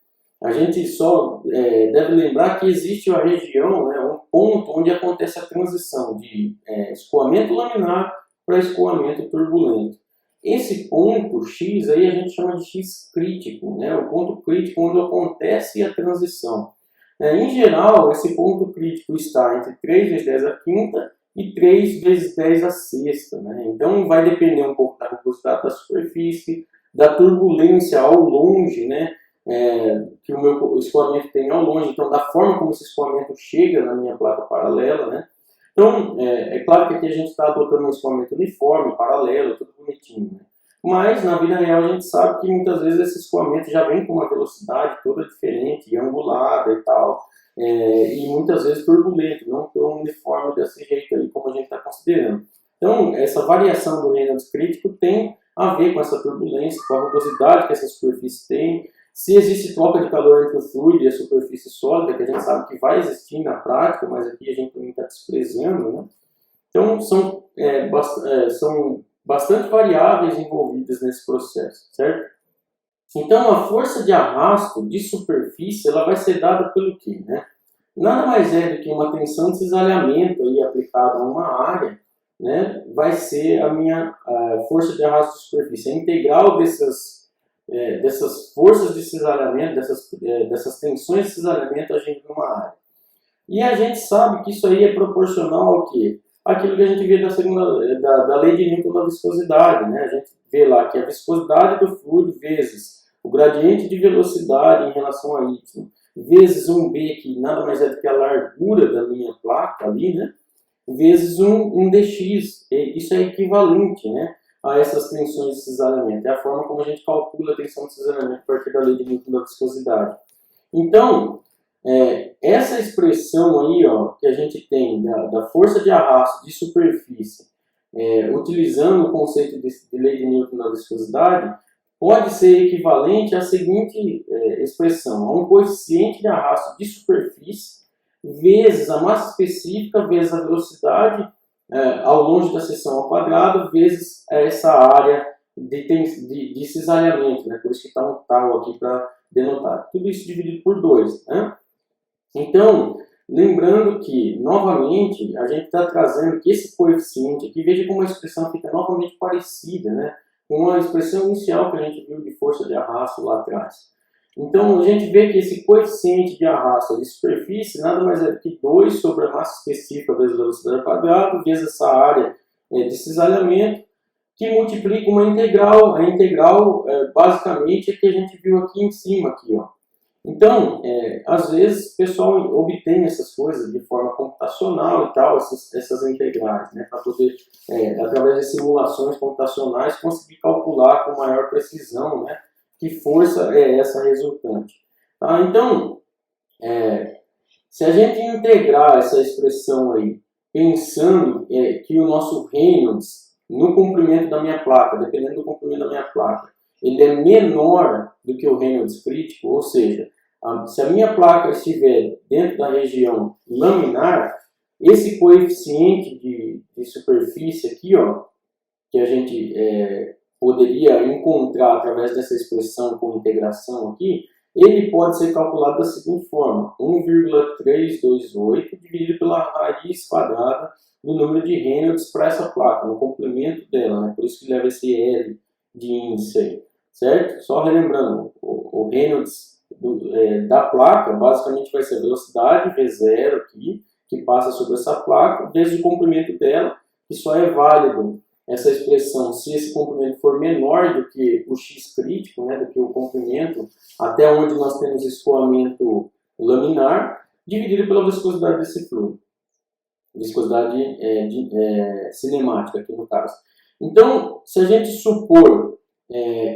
S1: A gente só deve lembrar que existe uma região, né, um ponto onde acontece a transição de escoamento laminar para escoamento turbulento. Esse ponto X aí a gente chama de X crítico, né? O ponto crítico onde acontece a transição. Em geral, esse ponto crítico está entre 3 vezes 10 a quinta e 3 vezes 10 a sexta, né? Então vai depender um pouco da rugosidade da superfície, da turbulência ao longe, né? Que o meu escoamento tem ao longe, então da forma como esse escoamento chega na minha placa paralela, né? Então, é claro que aqui a gente está adotando um escoamento uniforme, paralelo, tudo bonitinho, né? Mas na vida real a gente sabe que muitas vezes esse escoamento já vem com uma velocidade toda diferente, angulada e tal, e muitas vezes turbulento, não tão uniforme desse jeito aí como a gente está considerando. Então, essa variação do Reynolds crítico tem a ver com essa turbulência, com a rugosidade que essa superfície tem, se existe troca de calor entre o fluido e a superfície sólida, que a gente sabe que vai existir na prática, mas aqui a gente também está desprezando, né? Então, são bastante variáveis envolvidas nesse processo, certo? Então, a força de arrasto de superfície, ela vai ser dada pelo quê, né? Nada mais é do que uma tensão de cisalhamento aí aplicada a uma área, né? Vai ser a minha força de arrasto de superfície. A integral dessas forças de cisalhamento, dessas tensões de cisalhamento agindo numa área. E a gente sabe que isso aí é proporcional ao quê? aquilo que a gente vê da lei de Newton da viscosidade, né? A gente vê lá que a viscosidade do fluido vezes o gradiente de velocidade em relação a y, vezes um b, que nada mais é do que a largura da minha placa ali, né? Vezes um dx. Isso é equivalente, né, a essas tensões de cisalhamento. É a forma como a gente calcula a tensão de cisalhamento a partir da lei de Newton da viscosidade. Então, essa expressão aí, ó, que a gente tem da força de arrasto de superfície, utilizando o conceito de lei de Newton da viscosidade, pode ser equivalente à seguinte expressão: a um coeficiente de arrasto de superfície vezes a massa específica vezes a velocidade ao longe da seção ao quadrado vezes essa área de cisalhamento, né? Por isso que está um tal aqui para denotar. Tudo isso dividido por 2. Né? Então, lembrando que, novamente, a gente está trazendo que esse coeficiente aqui, veja como a expressão fica novamente parecida, né, com a expressão inicial que a gente viu de força de arrasto lá atrás. Então, a gente vê que esse coeficiente de arrasto de superfície nada mais é do que 2 sobre a massa específica vezes a velocidade ao quadrado, vezes essa área de cisalhamento, que multiplica uma integral. A integral, basicamente, é que a gente viu aqui em cima. Aqui, ó. Então, às vezes, o pessoal obtém essas coisas de forma computacional e tal, essas integrais, né, para poder, através de simulações computacionais, conseguir calcular com maior precisão, né, que força é essa resultante. Tá? Então, se a gente integrar essa expressão aí, pensando que o nosso Reynolds, no comprimento da minha placa, dependendo do comprimento da minha placa, ele é menor do que o Reynolds crítico, ou seja, se a minha placa estiver dentro da região laminar, esse coeficiente de superfície aqui, ó, que a gente poderia encontrar através dessa expressão com integração aqui, ele pode ser calculado da seguinte forma: 1,328 dividido pela raiz quadrada do número de Reynolds para essa placa, no complemento dela, né? Por isso que leva esse L de índice aí, certo? Só relembrando, o Reynolds da placa basicamente vai ser a velocidade V0 aqui, que passa sobre essa placa, vezes o comprimento dela, que só é válido essa expressão se esse comprimento for menor do que o x crítico, né, do que o comprimento até onde nós temos escoamento laminar, dividido pela viscosidade desse fluido. Viscosidade cinemática aqui no caso. Então, se a gente supor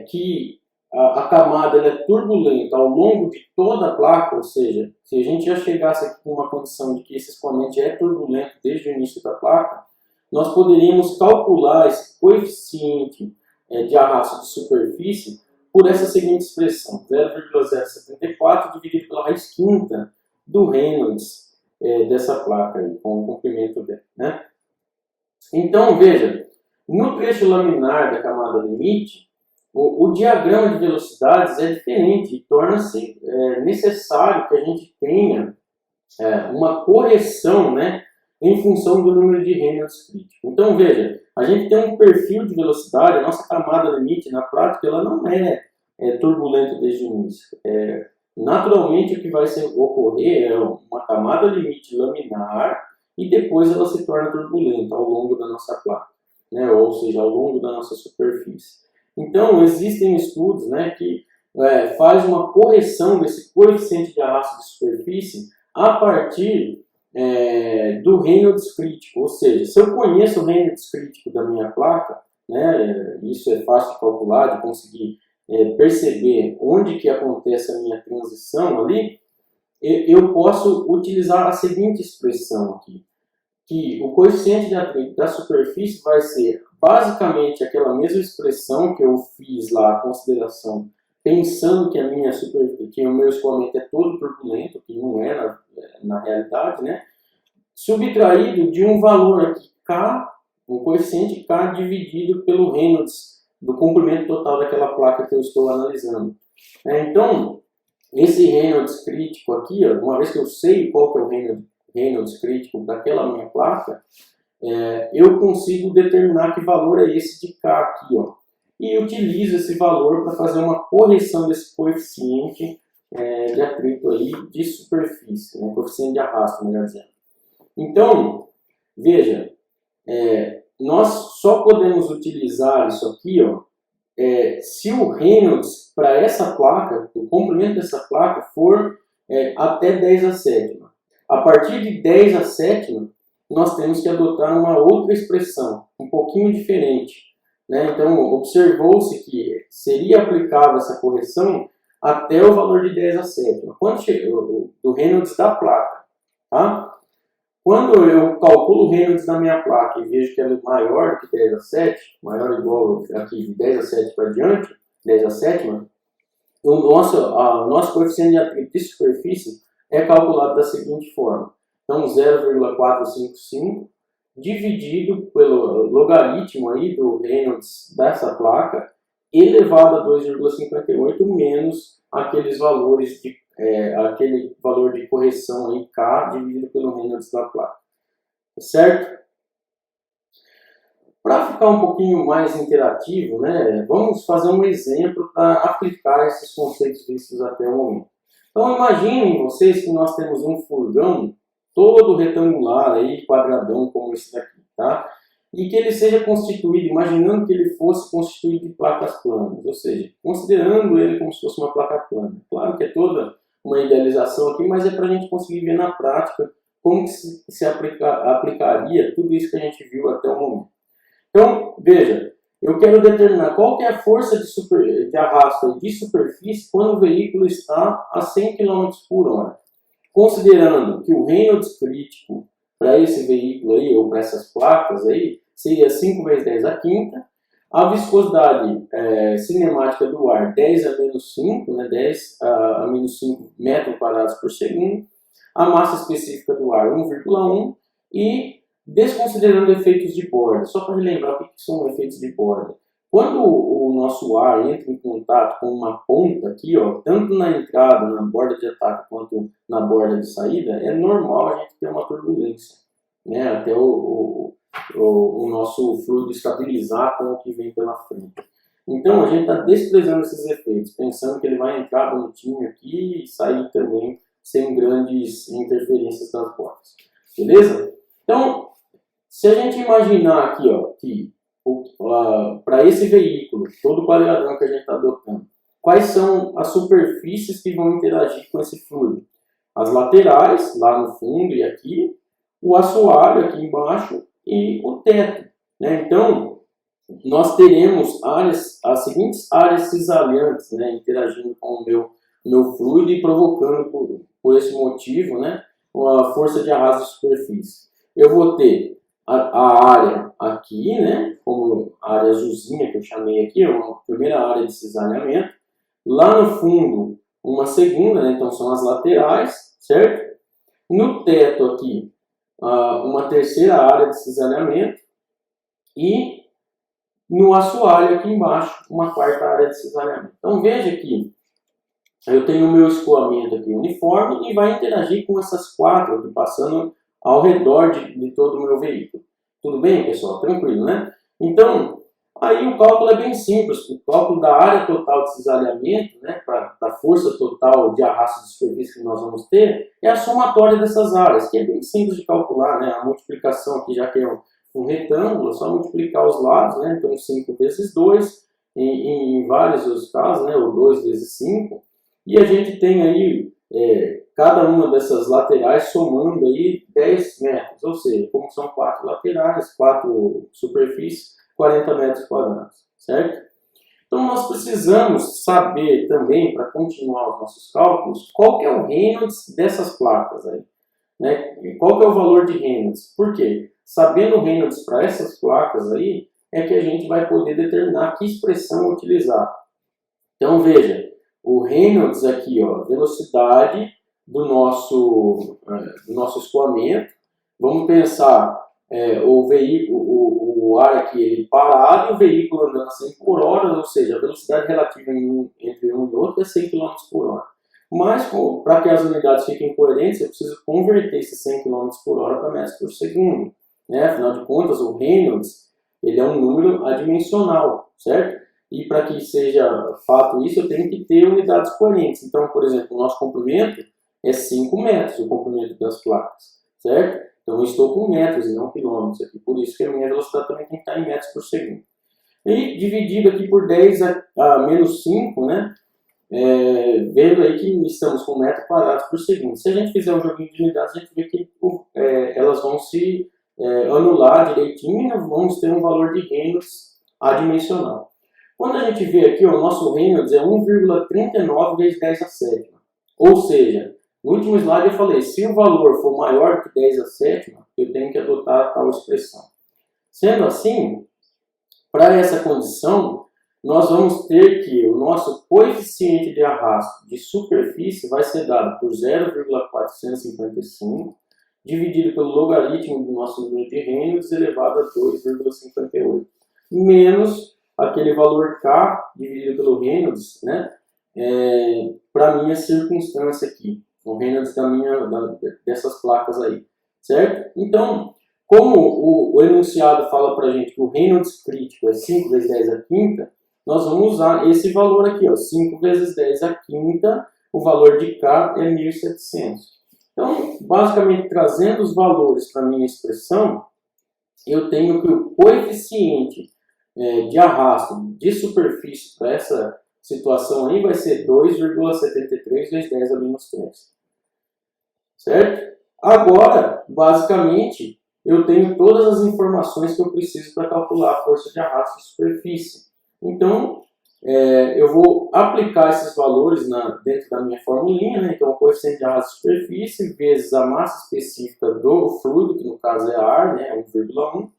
S1: que a camada é turbulenta ao longo de toda a placa, ou seja, se a gente já chegasse aqui com uma condição de que esse escoamento já é turbulento desde o início da placa, nós poderíamos calcular esse coeficiente de arrasto de superfície por essa seguinte expressão: 0,074 dividido pela raiz quinta do Reynolds dessa placa aí, com o comprimento dela, né? Então, veja, no trecho laminar da camada limite, o diagrama de velocidades é diferente e torna-se necessário que a gente tenha uma correção, né, em função do número de Reynolds crítico. Então, veja, a gente tem um perfil de velocidade, a nossa camada limite, na prática, ela não é turbulenta desde o início. Naturalmente, o que vai ocorrer é uma camada limite laminar e depois ela se torna turbulenta ao longo da nossa placa, né, ou seja, ao longo da nossa superfície. Então, existem estudos, né, que faz uma correção desse coeficiente de arrasto de superfície a partir do Reynolds crítico, ou seja, se eu conheço o Reynolds crítico da minha placa, né, isso é fácil de calcular, de conseguir perceber onde que acontece a minha transição ali, eu posso utilizar a seguinte expressão aqui, que o coeficiente de atrito da superfície vai ser basicamente aquela mesma expressão que eu fiz lá, a consideração, pensando que que o meu escoamento é todo turbulento, que não é na realidade, né? Subtraído de um valor aqui, K, um coeficiente K dividido pelo Reynolds do comprimento total daquela placa que eu estou analisando. Então, esse Reynolds crítico aqui, ó, uma vez que eu sei qual que é o Reynolds crítico daquela minha placa, eu consigo determinar que valor é esse de K aqui, ó, e utilizo esse valor para fazer uma correção desse coeficiente de atrito aí de superfície, né, coeficiente de arrasto, melhor dizendo. Então, veja, nós só podemos utilizar isso aqui, ó, se o Reynolds para essa placa, o comprimento dessa placa for até 10 a sétima. A partir de 10 a sétima, nós temos que adotar uma outra expressão, um pouquinho diferente, né? Então, observou-se que seria aplicável essa correção até o valor de 10 a sétima, do Reynolds da placa. Tá? Quando eu calculo o Reynolds da minha placa e vejo que ela é maior que 10 a 7, maior ou igual aqui de 10 a 7 para diante, 10 a sétima, o nosso coeficiente de atrito de superfície é calculado da seguinte forma. Então, 0,455 dividido pelo logaritmo aí do Reynolds dessa placa elevado a 2,58 menos aqueles valores aquele valor de correção aí, K, dividido pelo Reynolds da placa. Certo? Para ficar um pouquinho mais interativo, né, vamos fazer um exemplo para aplicar esses conceitos vistos até o momento. Então, imaginem vocês que nós temos um furgão todo retangular, aí, quadradão como esse daqui, tá? E que ele seja constituído, imaginando que ele fosse constituído de placas planas, ou seja, considerando ele como se fosse uma placa plana. Claro que é toda uma idealização aqui, mas é para a gente conseguir ver na prática como que se aplicaria tudo isso que a gente viu até o momento. Então, veja, eu quero determinar qual que é a força de arrasto de superfície quando o veículo está a 100 km por hora. Considerando que o Reynolds crítico para esse veículo aí, ou para essas placas aí, seria 5 vezes 10 a quinta, a viscosidade cinemática do ar 10 a menos 5, né, 10 a menos 5 metros quadrados por segundo, a massa específica do ar 1,1 e desconsiderando efeitos de borda. Só para relembrar o que são efeitos de borda. Quando o nosso ar entra em contato com uma ponta aqui, ó, tanto na entrada, na borda de ataque, quanto na borda de saída, é normal a gente ter uma turbulência, né, até o nosso fluido estabilizar com o que vem pela frente. Então, a gente está desprezando esses efeitos, pensando que ele vai entrar bonitinho aqui e sair também sem grandes interferências das bordas. Beleza? Então, se a gente imaginar aqui, ó, que para esse veículo, todo quadradão que a gente está adotando, quais são as superfícies que vão interagir com esse fluido? As laterais, lá no fundo e aqui, o assoalho aqui embaixo e o teto, né? Então, nós teremos as seguintes áreas cisalhantes, né, interagindo com o meu fluido e provocando por esse motivo, né, uma força de arrasto de superfície. Eu vou ter a área aqui, né, como a área azulzinha que eu chamei aqui, uma primeira área de cisalhamento. Lá no fundo, uma segunda, né, então são as laterais, certo? No teto aqui, uma terceira área de cisalhamento. E no assoalho aqui embaixo, uma quarta área de cisalhamento. Então veja que eu tenho o meu escoamento aqui uniforme e vai interagir com essas quatro aqui, passando ao redor de todo o meu veículo. Tudo bem, pessoal? Tranquilo, né? Então, aí o cálculo é bem simples. O cálculo da área total de cisalhamento, né, da força total de arrasto de superfície que nós vamos ter, é a somatória dessas áreas, que é bem simples de calcular, né? A multiplicação aqui, já que é um retângulo, é só multiplicar os lados, né? Então 5 vezes 2, em vários dos casos, né? Ou 2 vezes 5, e a gente tem aí cada uma dessas laterais somando aí 10 metros, ou seja, como são 4 laterais, 4 superfícies, 40 metros quadrados, certo? Então nós precisamos saber também, para continuar os nossos cálculos, qual que é o Reynolds dessas placas aí, né? Qual que é o valor de Reynolds? Por quê? Sabendo o Reynolds para essas placas aí, é que a gente vai poder determinar que expressão utilizar. Então veja, o Reynolds aqui, ó, velocidade do nosso escoamento. Vamos pensar o veículo, o ar aqui ele parado e o veículo andando a 100 por hora, ou seja, a velocidade relativa entre um e outro é 100 km por hora. Mas, para que as unidades fiquem coerentes, eu preciso converter esses 100 km por hora para metros por segundo. Né? Afinal de contas, o Reynolds ele é um número adimensional, certo? E para que seja fato isso, eu tenho que ter unidades coerentes. Então, por exemplo, o nosso comprimento é 5 metros, o comprimento das placas, certo? Então eu estou com metros e não quilômetros aqui, por isso que a minha velocidade também tem que estar em metros por segundo. E dividido aqui por 10 a menos 5, né? Vendo aí que estamos com metros quadrados por segundo. Se a gente fizer um joguinho de unidades, a gente vê que elas vão se anular direitinho e vamos ter um valor de Reynolds adimensional. Quando a gente vê aqui, ó, o nosso Reynolds é 1,39 vezes 10 a sétima. Ou seja, no último slide eu falei, se o valor for maior que 10 a sétima, eu tenho que adotar tal expressão. Sendo assim, para essa condição, nós vamos ter que o nosso coeficiente de arrasto de superfície vai ser dado por 0,455 dividido pelo logaritmo do nosso número de Reynolds elevado a 2,58 menos aquele valor K dividido pelo Reynolds, né, para a minha circunstância aqui, o Reynolds dessas placas aí, certo? Então, como o enunciado fala para a gente que o Reynolds crítico é 5 vezes 10 a quinta, nós vamos usar esse valor aqui, ó, 5 vezes 10 a quinta, o valor de K é 1.700. Então, basicamente, trazendo os valores para a minha expressão, eu tenho que o coeficiente de arrasto de superfície para essa situação aí vai ser 2,73 vezes 10 a menos 3. Certo? Agora, basicamente, eu tenho todas as informações que eu preciso para calcular a força de arrasto de superfície. Então, eu vou aplicar esses valores dentro da minha formulinha, né? Então, o coeficiente de arrasto de superfície vezes a massa específica do fluido, que no caso é ar, né? 1,1,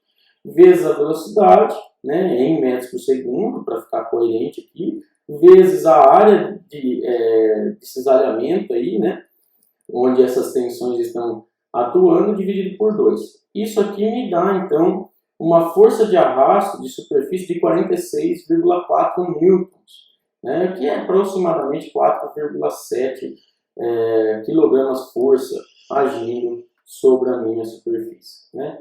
S1: vezes a velocidade, né? Em metros por segundo, para ficar coerente aqui, vezes a área de cisalhamento aí, né? Onde essas tensões estão atuando, dividido por 2. Isso aqui me dá, então, uma força de arrasto de superfície de 46,4 newtons, né, que é aproximadamente 4,7 kg-força agindo sobre a minha superfície. Né?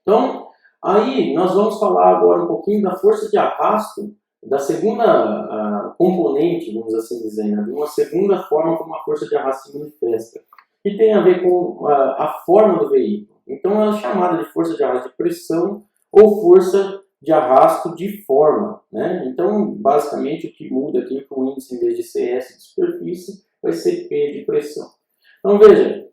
S1: Então, aí nós vamos falar agora um pouquinho da força de arrasto, da segunda componente, vamos assim dizer, né, de uma segunda forma como a força de arrasto se manifesta, que tem a ver com a forma do veículo. Então, ela é chamada de força de arrasto de pressão ou força de arrasto de forma. Né? Então, basicamente, o que muda aqui é que o índice, em vez de ser S de superfície, vai ser P de pressão. Então, veja,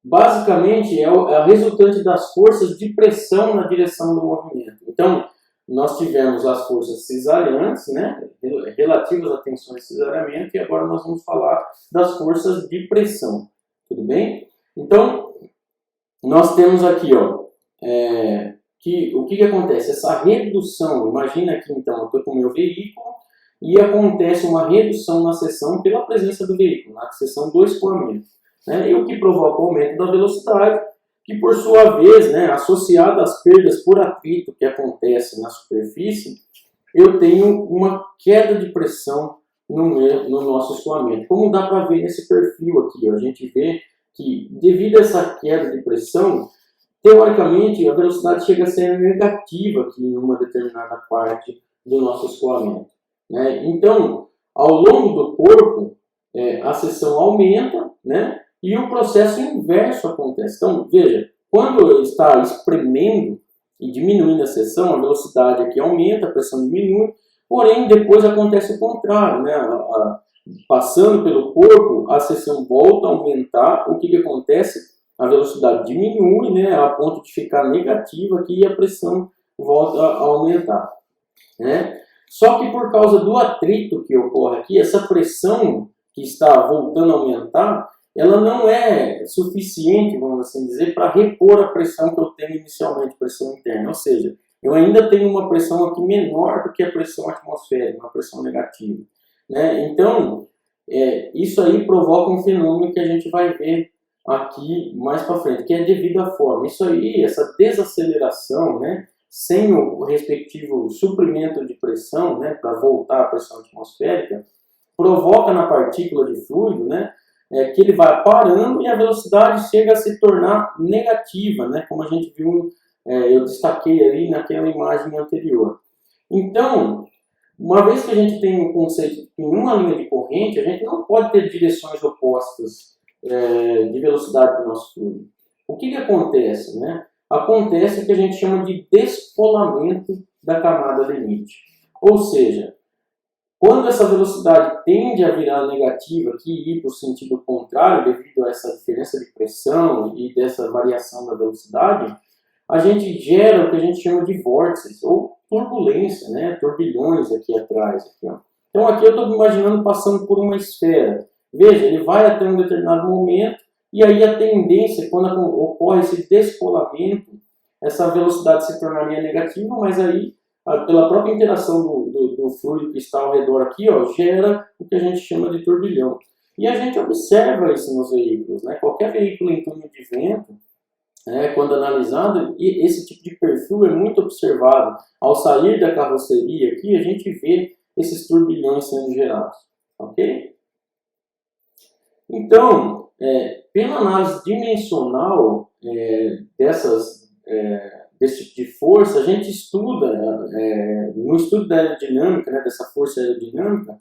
S1: basicamente é a resultante das forças de pressão na direção do movimento. Então, nós tivemos as forças cisalhantes, né, relativas a tensões de cisalhamento, e agora nós vamos falar das forças de pressão. Tudo bem? Então, nós temos aqui, ó, o que acontece? Essa redução, imagina aqui então, eu estou com o meu veículo e acontece uma redução na seção pela presença do veículo, na seção do escoamento. Né? E o que provoca o aumento da velocidade, que por sua vez, né, associado às perdas por atrito que acontecem na superfície, eu tenho uma queda de pressão no nosso escoamento. Como dá para ver nesse perfil aqui, ó, a gente vê que devido a essa queda de pressão, teoricamente a velocidade chega a ser negativa aqui em uma determinada parte do nosso escoamento. Né? Então, ao longo do corpo, a seção aumenta, né? E o processo inverso acontece. Então, veja, quando está espremendo e diminuindo a seção, a velocidade aqui aumenta, a pressão diminui, porém depois acontece o contrário, né? Passando pelo corpo, a seção volta a aumentar. O que acontece? A velocidade diminui, né, a ponto de ficar negativa aqui e a pressão volta a aumentar. Né? Só que por causa do atrito que ocorre aqui, essa pressão que está voltando a aumentar, ela não é suficiente, vamos assim dizer, para repor a pressão que eu tenho inicialmente, pressão interna. Ou seja, eu ainda tenho uma pressão aqui menor do que a pressão atmosférica, uma pressão negativa. Né? Então, isso aí provoca um fenômeno que a gente vai ver aqui mais para frente, que é devido à forma. Isso aí, essa desaceleração, né, sem o respectivo suprimento de pressão, né, para voltar à pressão atmosférica, provoca na partícula de fluido, né, que ele vai parando e a velocidade chega a se tornar negativa, né, como a gente viu, eu destaquei ali naquela imagem anterior. Então, uma vez que a gente tem um conceito em uma linha de corrente, a gente não pode ter direções opostas de velocidade do nosso fluido. o que acontece, né? Acontece o que a gente chama de descolamento da camada limite. Ou seja, quando essa velocidade tende a virar negativa aqui e ir para o sentido contrário, devido a essa diferença de pressão e dessa variação da velocidade, a gente gera o que a gente chama de vórtices, ou turbulência, né? Turbilhões aqui atrás. Aqui, ó. Então aqui eu estou imaginando passando por uma esfera. Veja, ele vai até um determinado momento, e aí a tendência, quando ocorre esse descolamento, essa velocidade se tornaria negativa, mas aí, pela própria interação do fluido que está ao redor aqui, ó, gera o que a gente chama de turbilhão. E a gente observa isso nos veículos, né? Qualquer veículo em túnel de vento, quando analisado, e esse tipo de perfil é muito observado. Ao sair da carroceria aqui, a gente vê esses turbilhões sendo gerados. Ok? Então, pela análise dimensional desse tipo de força, a gente estuda, no estudo da aerodinâmica, né, dessa força aerodinâmica,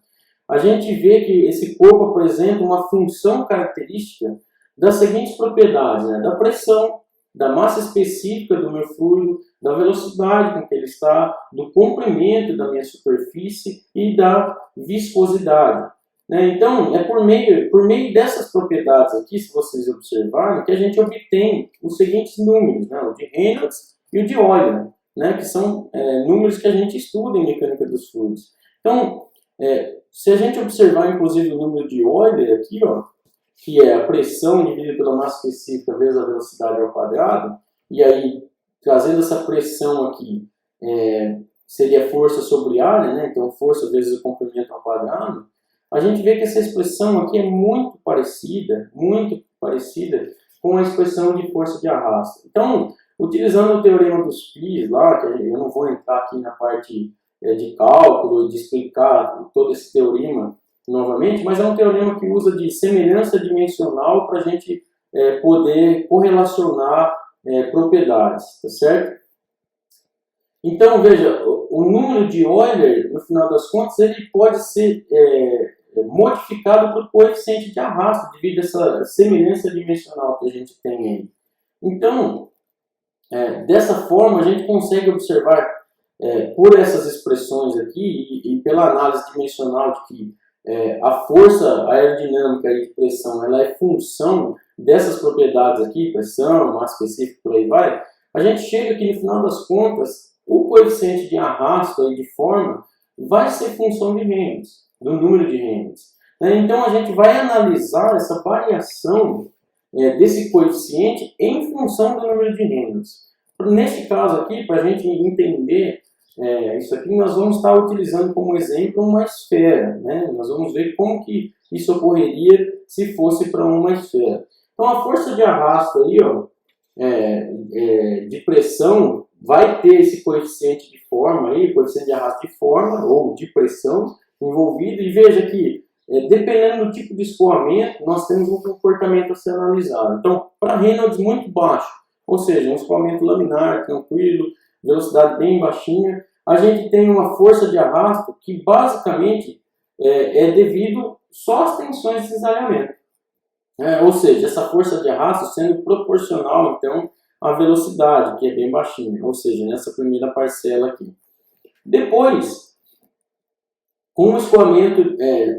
S1: a gente vê que esse corpo apresenta uma função característica das seguintes propriedades, né, da pressão, da massa específica do meu fluido, da velocidade com que ele está, do comprimento da minha superfície e da viscosidade. Então, é por meio dessas propriedades aqui, se vocês observarem, que a gente obtém os seguintes números, né? O de Reynolds e o de Euler, né? Que são números que a gente estuda em mecânica dos fluidos. Então, se a gente observar, inclusive, o número de Euler aqui, ó, que é a pressão dividida pela massa específica vezes a velocidade ao quadrado, e aí, trazendo essa pressão aqui, seria força sobre área, né? Então, força vezes o comprimento ao quadrado, a gente vê que essa expressão aqui é muito parecida com a expressão de força de arrasto. Então, utilizando o teorema dos Pis lá, que eu não vou entrar aqui na parte de cálculo e de explicar todo esse teorema novamente, mas é um teorema que usa de semelhança dimensional para a gente poder correlacionar propriedades, tá certo? Então, veja, o número de Euler, no final das contas, ele pode ser modificado para o coeficiente de arrasto, devido a essa semelhança dimensional que a gente tem aí. Então, dessa forma, a gente consegue observar, por essas expressões aqui, e pela análise dimensional de que a força aerodinâmica e de pressão ela é função dessas propriedades aqui, pressão, massa específica, por aí vai, a gente chega que, no final das contas, o coeficiente de arrasto e de forma vai ser função de Reynolds, do número de Reynolds. Então, a gente vai analisar essa variação desse coeficiente em função do número de Reynolds. Neste caso aqui, para a gente entender isso aqui, nós vamos estar utilizando como exemplo uma esfera, né? Nós vamos ver como que isso ocorreria se fosse para uma esfera. Então, a força de arrasto aí, ó, de pressão, vai ter esse coeficiente de forma aí, coeficiente de arrasto de forma ou de pressão envolvido, e veja que dependendo do tipo de escoamento, nós temos um comportamento a ser analisado. Então, para Reynolds muito baixo, ou seja, um escoamento laminar, tranquilo, velocidade bem baixinha, a gente tem uma força de arrasto que basicamente é devido só às tensões de cisalhamento. Ou seja, essa força de arrasto sendo proporcional, então, à velocidade, que é bem baixinha, ou seja, nessa primeira parcela aqui. Depois, com o escoamento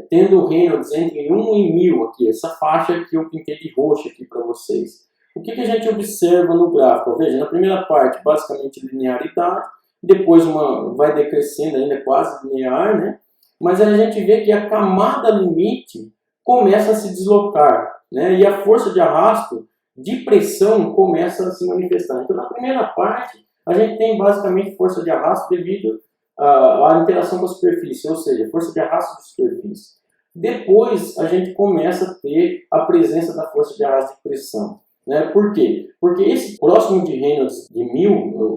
S1: tendo o Reynolds entre 1 e 1000 aqui, essa faixa que eu pintei de roxo aqui para vocês. O que a gente observa no gráfico? Veja, na primeira parte, basicamente linearidade, depois vai decrescendo ainda quase linear, né? Mas a gente vê que a camada limite começa a se deslocar, né? E a força de arrasto de pressão começa a se manifestar. Então, na primeira parte, a gente tem basicamente força de arrasto devido à interação com a superfície, ou seja, força de arrasto de superfície. Depois, a gente começa a ter a presença da força de arrasto de pressão. Por quê? Porque esse próximo de Reynolds de 1000,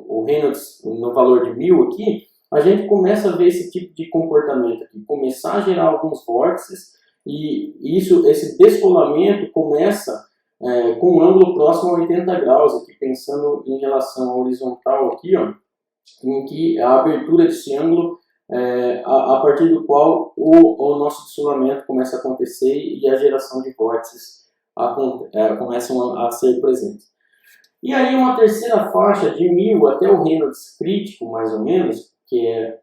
S1: o Reynolds no valor de 1000 aqui, a gente começa a ver esse tipo de comportamento aqui, começar a gerar alguns vórtices, e esse descolamento começa com um ângulo próximo a 80 graus, aqui pensando em relação à horizontal aqui, ó, em que a abertura desse ângulo a partir do qual o nosso descolamento começa a acontecer e a geração de vórtices começam a ser presentes. E aí uma terceira faixa de 1000 até o Reynolds crítico, mais ou menos, que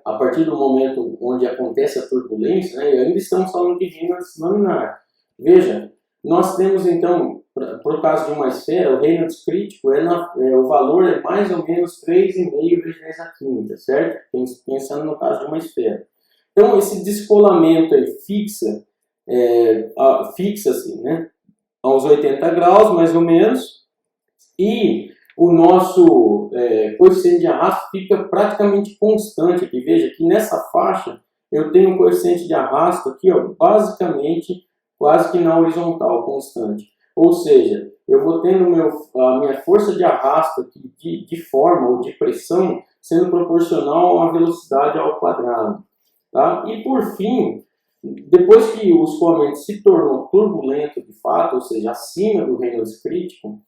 S1: a partir do momento onde acontece a turbulência, né, e ainda estamos falando de Reynolds laminar. Veja, nós temos então, por caso de uma esfera, o Reynolds crítico o valor é mais ou menos 3,5 vezes 10 a quinta, certo? Pensando no caso de uma esfera. Então esse descolamento aí fixa-se, né, aos 80 graus mais ou menos, e o nosso coeficiente de arrasto fica praticamente constante aqui. Veja que nessa faixa eu tenho um coeficiente de arrasto aqui, ó, basicamente quase que na horizontal, constante. Ou seja, eu vou tendo a minha força de arrasto aqui de forma ou de pressão sendo proporcional à velocidade ao quadrado. Tá? E por fim, depois que o escoamento se tornou turbulento de fato, ou seja, acima do Reynolds crítico,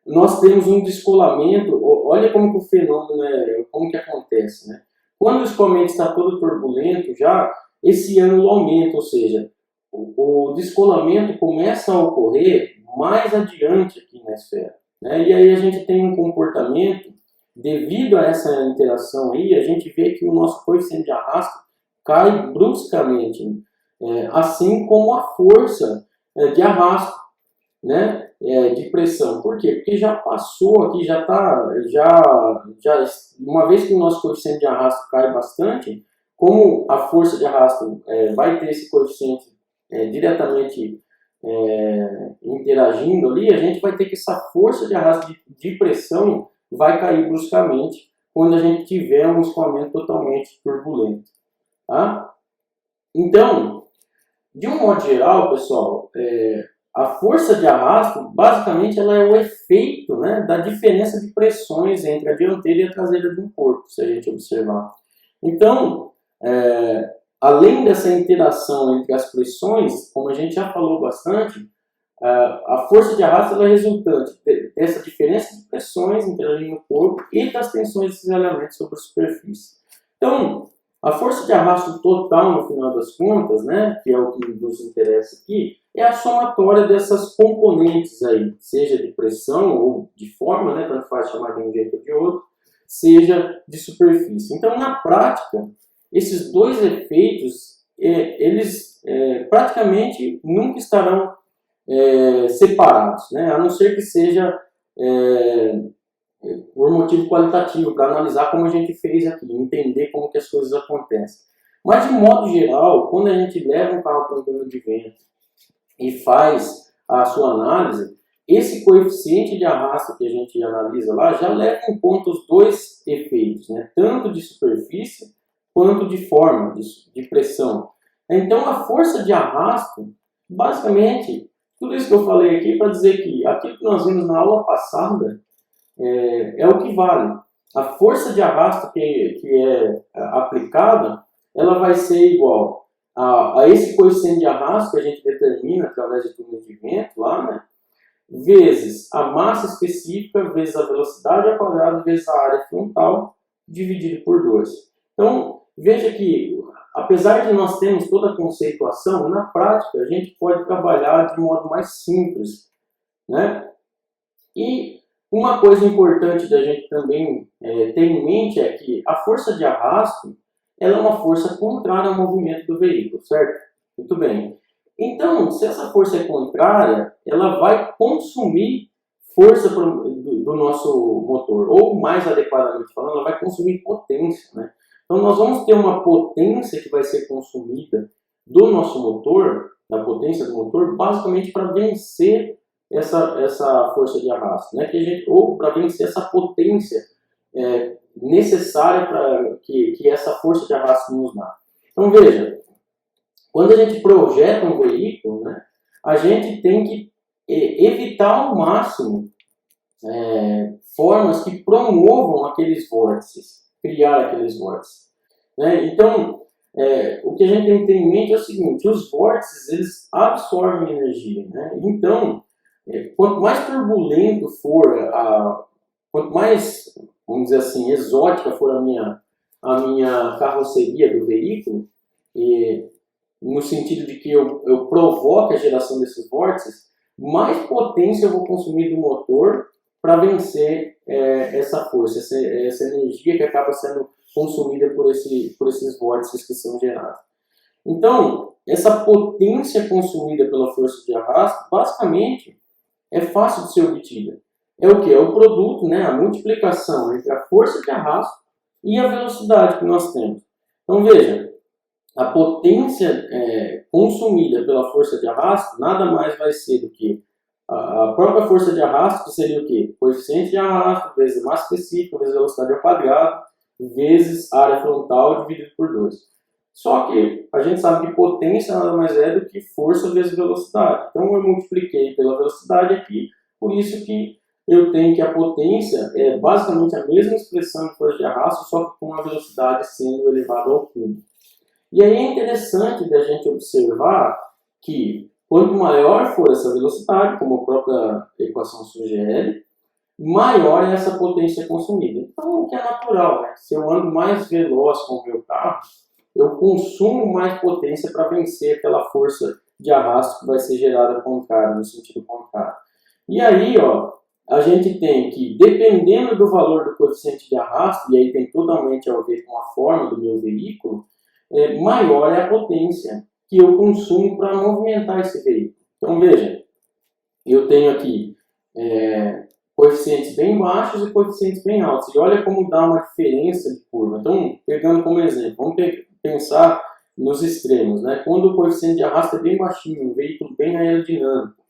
S1: nós temos um descolamento. Olha como que o fenômeno como que acontece, né? Quando o escoamento está todo turbulento, já esse ângulo aumenta, ou seja, o descolamento começa a ocorrer mais adiante aqui na esfera, né? E aí a gente tem um comportamento, devido a essa interação aí, a gente vê que o nosso coeficiente de arrasto cai bruscamente, assim como a força de arrasto, né? De pressão. Por quê? Porque já passou aqui, uma vez que o nosso coeficiente de arrasto cai bastante, como a força de arrasto vai ter esse coeficiente diretamente interagindo ali, a gente vai ter que essa força de arrasto de pressão vai cair bruscamente quando a gente tiver um escoamento totalmente turbulento. Tá? Então, de um modo geral, pessoal, a força de arrasto, basicamente, ela é o efeito, né, da diferença de pressões entre a dianteira e a traseira de um corpo, se a gente observar. Então, além dessa interação entre as pressões, como a gente já falou bastante, a força de arrasto ela é resultante dessa diferença de pressões interagindo no corpo e das tensões desses elementos sobre a superfície. Então, a força de arrasto total, no final das contas, né, que é o que nos interessa aqui, é a somatória dessas componentes aí, seja de pressão ou de forma, né, tanto faz chamar de um jeito ou de outro, seja de superfície. Então, na prática, esses dois efeitos, eles praticamente nunca estarão separados, né, a não ser que seja por motivo qualitativo, para analisar como a gente fez aqui, entender como que as coisas acontecem. Mas, de modo geral, quando a gente leva um carro para um túnel de vento e faz a sua análise, esse coeficiente de arrasto que a gente analisa lá já leva em conta os dois efeitos, né? Tanto de superfície quanto de forma, de pressão. Então, a força de arrasto, basicamente, tudo isso que eu falei aqui para dizer que aquilo que nós vimos na aula passada é o que vale. A força de arrasto que é aplicada, ela vai ser igual a esse coeficiente de arrasto que a gente determina através de túnel de vento lá, né? Vezes a massa específica, vezes a velocidade ao quadrado, vezes a área frontal, dividido por 2. Então, veja que, apesar de nós termos toda a conceituação, na prática a gente pode trabalhar de modo mais simples, né? E uma coisa importante da gente também ter em mente é que a força de arrasto ela é uma força contrária ao movimento do veículo, certo? Muito bem. Então, se essa força é contrária, ela vai consumir força do nosso motor, ou mais adequadamente falando, ela vai consumir potência, né? Então, nós vamos ter uma potência que vai ser consumida do nosso motor, da potência do motor, basicamente para vencer essa força de arrasto, né? Ou para vencer essa potência necessária para que essa força de arrasto nos dá. Então, veja, quando a gente projeta um veículo, né, a gente tem que evitar ao máximo formas que promovam aqueles vórtices, criar aqueles vórtices, né? Então, o que a gente tem que ter em mente é o seguinte: os vórtices eles absorvem energia, né? Então, quanto mais turbulento for, quanto mais, vamos dizer assim, exótica for a minha carroceria do veículo, no sentido de que eu provoque a geração desses vórtices, mais potência eu vou consumir do motor para vencer essa força, essa energia que acaba sendo consumida por esses vórtices que são gerados. Então, essa potência consumida pela força de arrasto, basicamente, é fácil de ser obtida. É o que? É o produto, né? A multiplicação entre a força de arrasto e a velocidade que nós temos. Então, veja, a potência consumida pela força de arrasto nada mais vai ser do que a própria força de arrasto, que seria o quê? Coeficiente de arrasto vezes massa específica vezes velocidade ao quadrado vezes área frontal dividido por 2. Só que a gente sabe que potência nada mais é do que força vezes velocidade. Então eu multipliquei pela velocidade aqui, por isso que eu tenho que a potência é basicamente a mesma expressão de força de arrasto, só que com a velocidade sendo elevada ao cubo. E aí é interessante da gente observar que quanto maior for essa velocidade, como a própria equação sugere, maior é essa potência consumida. Então, o que é natural, né? Se eu ando mais veloz com o meu carro, eu consumo mais potência para vencer aquela força de arrasto que vai ser gerada contrária, no sentido contrário. E aí, ó, a gente tem que, dependendo do valor do coeficiente de arrasto, e aí tem totalmente a ver com a forma do meu veículo, maior é a potência que eu consumo para movimentar esse veículo. Então, veja, eu tenho aqui coeficientes bem baixos e coeficientes bem altos. E olha como dá uma diferença de curva. Então, pegando como exemplo, vamos pensar nos extremos, né? Quando o coeficiente de arrasto é bem baixinho, um veículo bem aerodinâmico,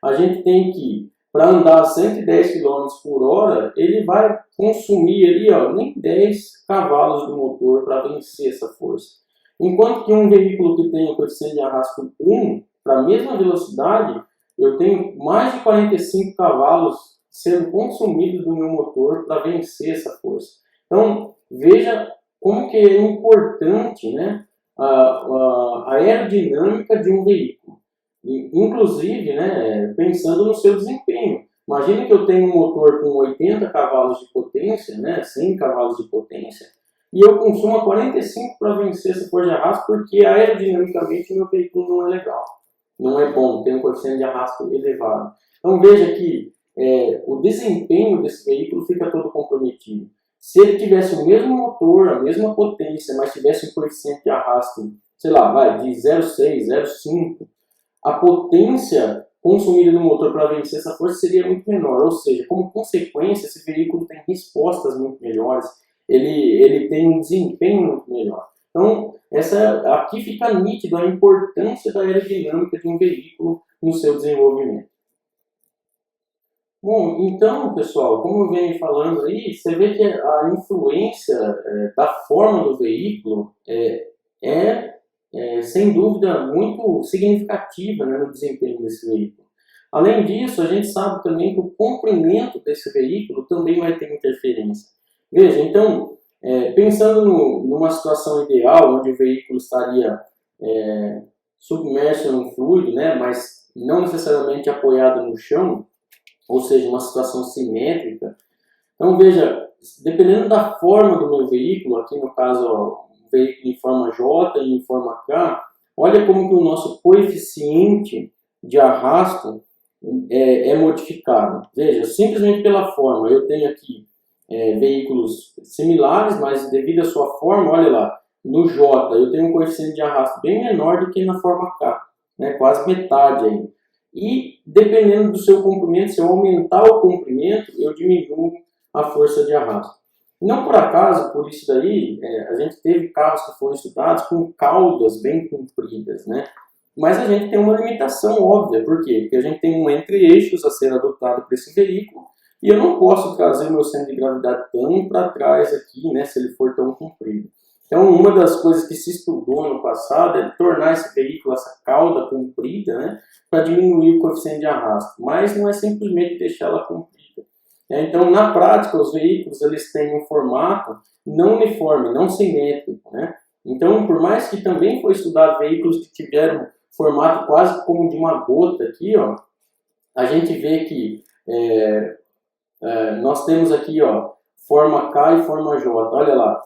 S1: a gente tem que, para andar a 110 km por hora, ele vai consumir ali, ó, nem 10 cavalos do motor para vencer essa força. Enquanto que um veículo que tem o coeficiente de arrasto 1, para a mesma velocidade, eu tenho mais de 45 cavalos sendo consumidos do meu motor para vencer essa força. Então, veja como que é importante, né, a aerodinâmica de um veículo. Inclusive, né, pensando no seu desempenho. Imagina que eu tenho um motor com 80 cavalos de potência, né, 100 cavalos de potência, e eu consumo 45 para vencer essa força de arrasto, porque aerodinamicamente o meu veículo não é legal. Não é bom, tem um coeficiente de arrasto elevado. Então veja que o desempenho desse veículo fica todo comprometido. Se ele tivesse o mesmo motor, a mesma potência, mas tivesse um coeficiente de arrasto, sei lá, de 0,6, 0,5, a potência consumida no motor para vencer essa força seria muito menor. Ou seja, como consequência, esse veículo tem respostas muito melhores, ele tem um desempenho muito melhor. Então, aqui fica nítido a importância da aerodinâmica de um veículo no seu desenvolvimento. Bom, então, pessoal, como eu venho falando aí, você vê que a influência da forma do veículo sem dúvida, muito significativa, né, no desempenho desse veículo. Além disso, a gente sabe também que o comprimento desse veículo também vai ter interferência. Veja, então, pensando numa situação ideal, onde o veículo estaria submerso em um fluido, né, mas não necessariamente apoiado no chão, ou seja, uma situação simétrica. Então, veja, dependendo da forma do meu veículo, aqui no caso, ó, um veículo em forma J e em forma K, olha como que o nosso coeficiente de arrasto é modificado. Veja, simplesmente pela forma, eu tenho aqui veículos similares, mas devido à sua forma, olha lá, no J eu tenho um coeficiente de arrasto bem menor do que na forma K, né, quase metade aí. E dependendo do seu comprimento, se eu aumentar o comprimento, eu diminuo a força de arrasto. Não por acaso, por isso daí, a gente teve carros que foram estudados com caudas bem compridas, né? Mas a gente tem uma limitação óbvia, por quê? Porque a gente tem um entre-eixos a ser adotado para esse veículo, e eu não posso trazer o meu centro de gravidade tão para trás aqui, né, se ele for tão comprido. Então, uma das coisas que se estudou no passado é tornar esse veículo, essa cauda comprida, né, para diminuir o coeficiente de arrasto. Mas não é simplesmente deixá-la comprida. Então, na prática, os veículos eles têm um formato não uniforme, não simétrico, né? Então, por mais que também foi estudado veículos que tiveram formato quase como de uma gota aqui, ó, a gente vê que nós temos aqui, ó, forma K e forma J. Olha lá.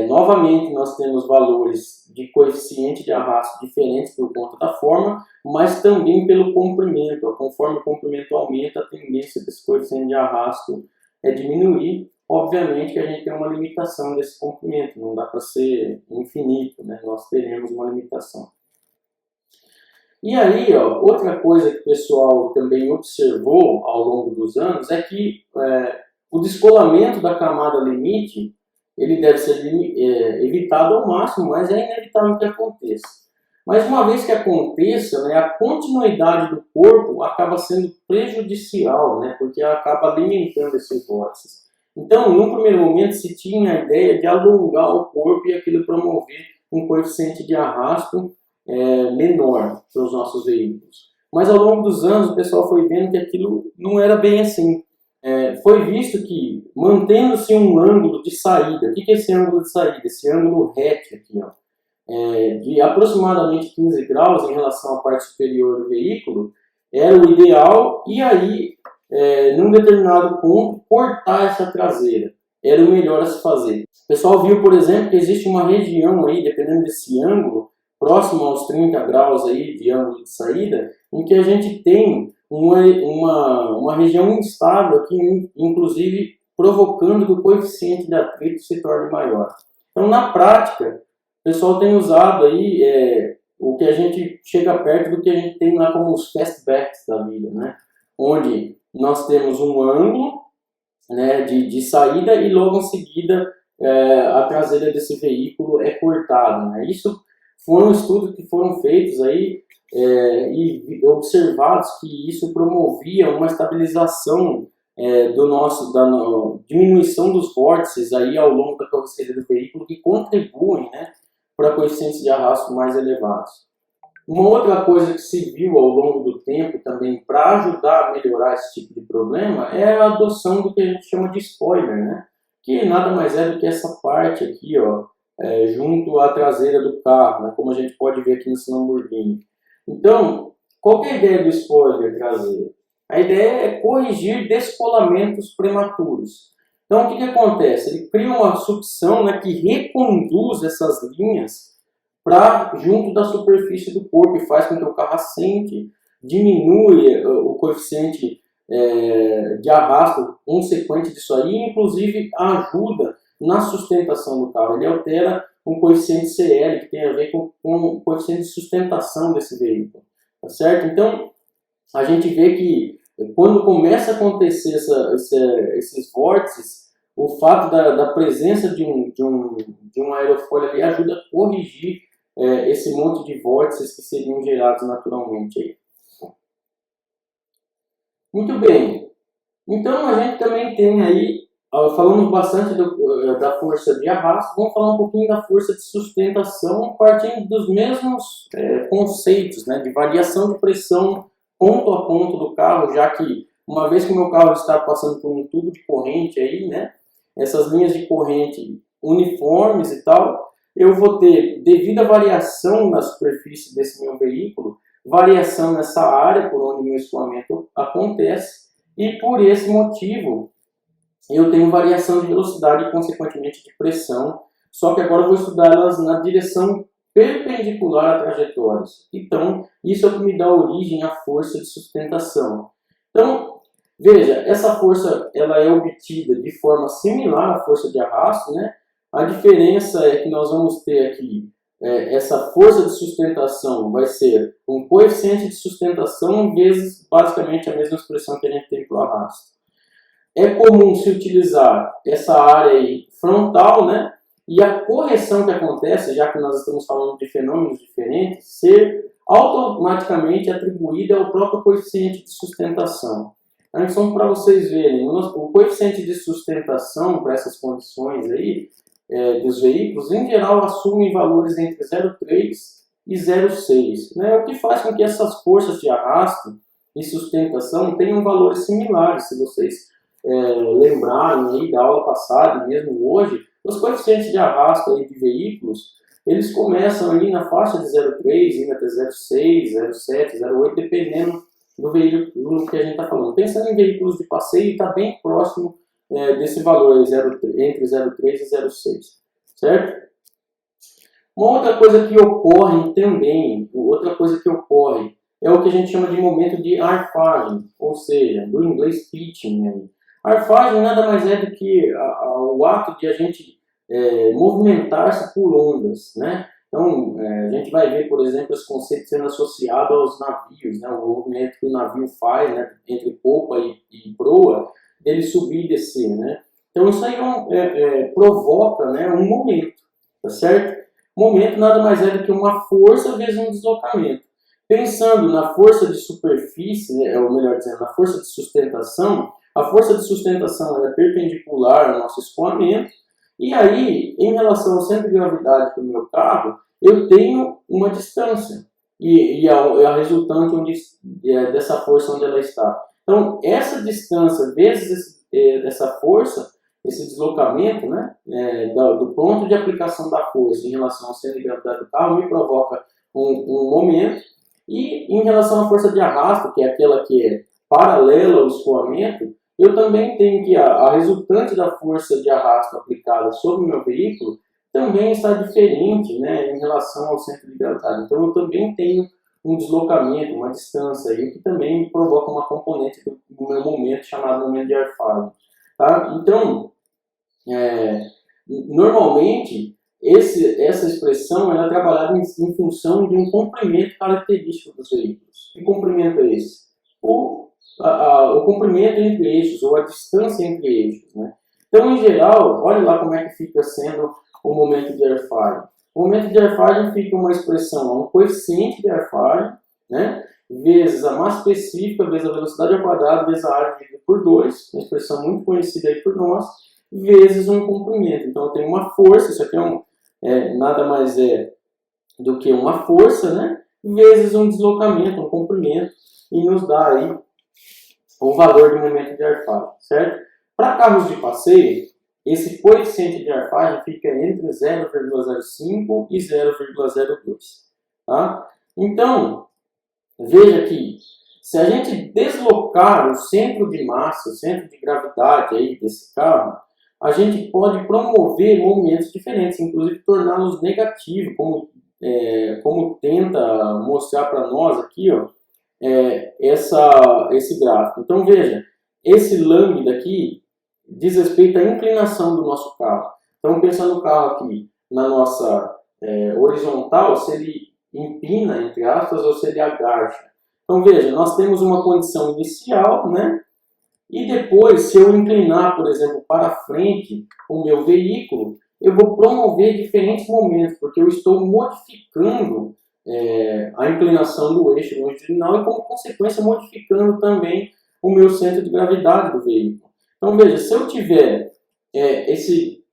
S1: Novamente, nós temos valores de coeficiente de arrasto diferentes por conta da forma, mas também pelo comprimento. Conforme o comprimento aumenta, a tendência desse coeficiente de arrasto é diminuir. Obviamente que a gente tem uma limitação desse comprimento, não dá para ser infinito, né? Nós teremos uma limitação. E aí, outra coisa que o pessoal também observou ao longo dos anos é que o descolamento da camada limite ele deve ser evitado ao máximo, mas é inevitável que aconteça. Mas uma vez que aconteça, né, a continuidade do corpo acaba sendo prejudicial, né, porque acaba alimentando esses vórtices. Então, no primeiro momento, se tinha a ideia de alongar o corpo e aquilo promover um coeficiente de arrasto menor para os nossos veículos. Mas ao longo dos anos, o pessoal foi vendo que aquilo não era bem assim. Foi visto que, mantendo-se um ângulo de saída, o que é esse ângulo de saída? Esse ângulo reto aqui, de aproximadamente 15 graus em relação à parte superior do veículo, era o ideal, e aí, num determinado ponto, cortar essa traseira. Era o melhor a se fazer. O pessoal viu, por exemplo, que existe uma região aí, dependendo desse ângulo, próximo aos 30 graus aí de ângulo de saída, em que a gente tem uma região instável aqui, inclusive provocando que o coeficiente de atrito se torne maior. Então, na prática, o pessoal tem usado aí o que a gente chega perto do que a gente tem lá como os fastbacks da vida, né? Onde nós temos um ângulo, né, de saída e logo em seguida a traseira desse veículo é cortada, né? Isso foram estudos que foram feitos aí e observados que isso promovia uma estabilização da diminuição dos vórtices aí ao longo da carroceria do veículo, que contribuem, né, para coeficientes de arrasto mais elevados. Uma outra coisa que se viu ao longo do tempo também para ajudar a melhorar esse tipo de problema é a adoção do que a gente chama de spoiler, né, que nada mais é do que essa parte aqui, junto à traseira do carro, né, como a gente pode ver aqui nesse Lamborghini. Então, qual que é a ideia do spoiler traseiro? A ideia é corrigir descolamentos prematuros. Então, o que acontece? Ele cria uma sucção, né, que reconduz essas linhas para junto da superfície do corpo e faz com que o carro assente, diminui o coeficiente de arrasto consequente disso aí, e inclusive ajuda na sustentação do carro. Ele altera um coeficiente CL, que tem a ver com o coeficiente de sustentação desse veículo, tá certo? Então, a gente vê que quando começa a acontecer esses vórtices, o fato da presença de um aerofólio ali ajuda a corrigir esse monte de vórtices que seriam gerados naturalmente aí. Muito bem. Então, a gente também tem aí, falamos bastante da força de arrasto, vamos falar um pouquinho da força de sustentação, partindo dos mesmos conceitos, né, de variação de pressão ponto a ponto do carro, já que uma vez que o meu carro está passando por um tubo de corrente aí, né, essas linhas de corrente uniformes e tal, eu vou ter, devido à variação na superfície desse meu veículo, variação nessa área por onde meu escoamento acontece, e por esse motivo eu tenho variação de velocidade e consequentemente de pressão, só que agora eu vou estudar elas na direção perpendicular a trajetórias. Então, isso é o que me dá origem à força de sustentação. Então, veja, essa força ela é obtida de forma similar à força de arrasto, né? A diferença é que nós vamos ter aqui, essa força de sustentação vai ser um coeficiente de sustentação vezes basicamente a mesma expressão que a gente tem para o arrasto. É comum se utilizar essa área aí frontal, né? E a correção que acontece, já que nós estamos falando de fenômenos diferentes, ser automaticamente atribuída ao próprio coeficiente de sustentação. Então, para vocês verem, o coeficiente de sustentação para essas condições aí, dos veículos, em geral, assumem valores entre 0,3 e 0,6, né? O que faz com que essas forças de arrasto e sustentação tenham valores similares. Se vocês lembrarem aí da aula passada, mesmo hoje, os coeficientes de arrasto aí de veículos, eles começam ali na faixa de 0,3, indo até 0,6, 0,7, 0,8, dependendo do veículo que a gente está falando. Pensando em veículos de passeio, está bem próximo desse valor, entre 0,3 e 0,6. certo? Uma outra coisa que ocorre também, é o que a gente chama de momento de arfagem, ou seja, do inglês pitching. Arfagem nada mais é do que o ato de a gente movimentar-se por ondas, né? Então, a gente vai ver, por exemplo, esse conceito sendo associado aos navios, né? O movimento que o navio faz, né? Entre popa e proa, dele subir e descer, né? Então, isso aí provoca, né? Um momento, tá certo? Momento nada mais é do que uma força vezes um deslocamento. Pensando na força de superfície, né, ou melhor dizendo, na força de sustentação, a força de sustentação é perpendicular ao nosso escoamento, e aí, em relação ao centro de gravidade do meu carro, eu tenho uma distância, e a resultante dessa força onde ela está. Então, essa distância vezes essa força, esse deslocamento, né, do ponto de aplicação da força em relação ao centro de gravidade do carro me provoca um momento, e em relação à força de arrasto, que é aquela que é paralela ao escoamento, eu também tenho que a resultante da força de arrasto aplicada sobre o meu veículo também está diferente, né, em relação ao centro de gravidade. Então eu também tenho um deslocamento, uma distância aí, que também provoca uma componente do meu momento chamado momento de arfagem. Tá? Então, normalmente, essa expressão ela é trabalhada em função de um comprimento característico dos veículos. Que comprimento é esse? O comprimento entre eixos, ou a distância entre eixos. Né? Então, em geral, olha lá como é que fica sendo o momento de arfagem. O momento de arfagem fica uma expressão, um coeficiente de arfagem, né? Vezes a massa específica, vezes a velocidade ao quadrado, vezes a área dividida por 2, uma expressão muito conhecida aí por nós, vezes um comprimento. Então eu tenho uma força, isso aqui nada mais é do que uma força, né? Vezes um deslocamento, um comprimento, e nos dá aí o valor do momento de arfagem, certo? Para carros de passeio, esse coeficiente de arfagem fica entre 0,05 e 0,02. Tá? Então, veja que se a gente deslocar o centro de massa, o centro de gravidade aí desse carro, a gente pode promover movimentos diferentes, inclusive torná-los negativos, como tenta mostrar para nós aqui, ó, esse gráfico. Então veja, esse lambda aqui diz respeito à inclinação do nosso carro. Então pensando no carro aqui na nossa horizontal, se ele empina, entre aspas, ou se ele agacha. Então veja, nós temos uma condição inicial, né? E depois, se eu inclinar, por exemplo, para frente o meu veículo, eu vou promover diferentes momentos, porque eu estou modificando a inclinação do eixo longitudinal e, como consequência, modificando também o meu centro de gravidade do veículo. Então, veja, se eu tiver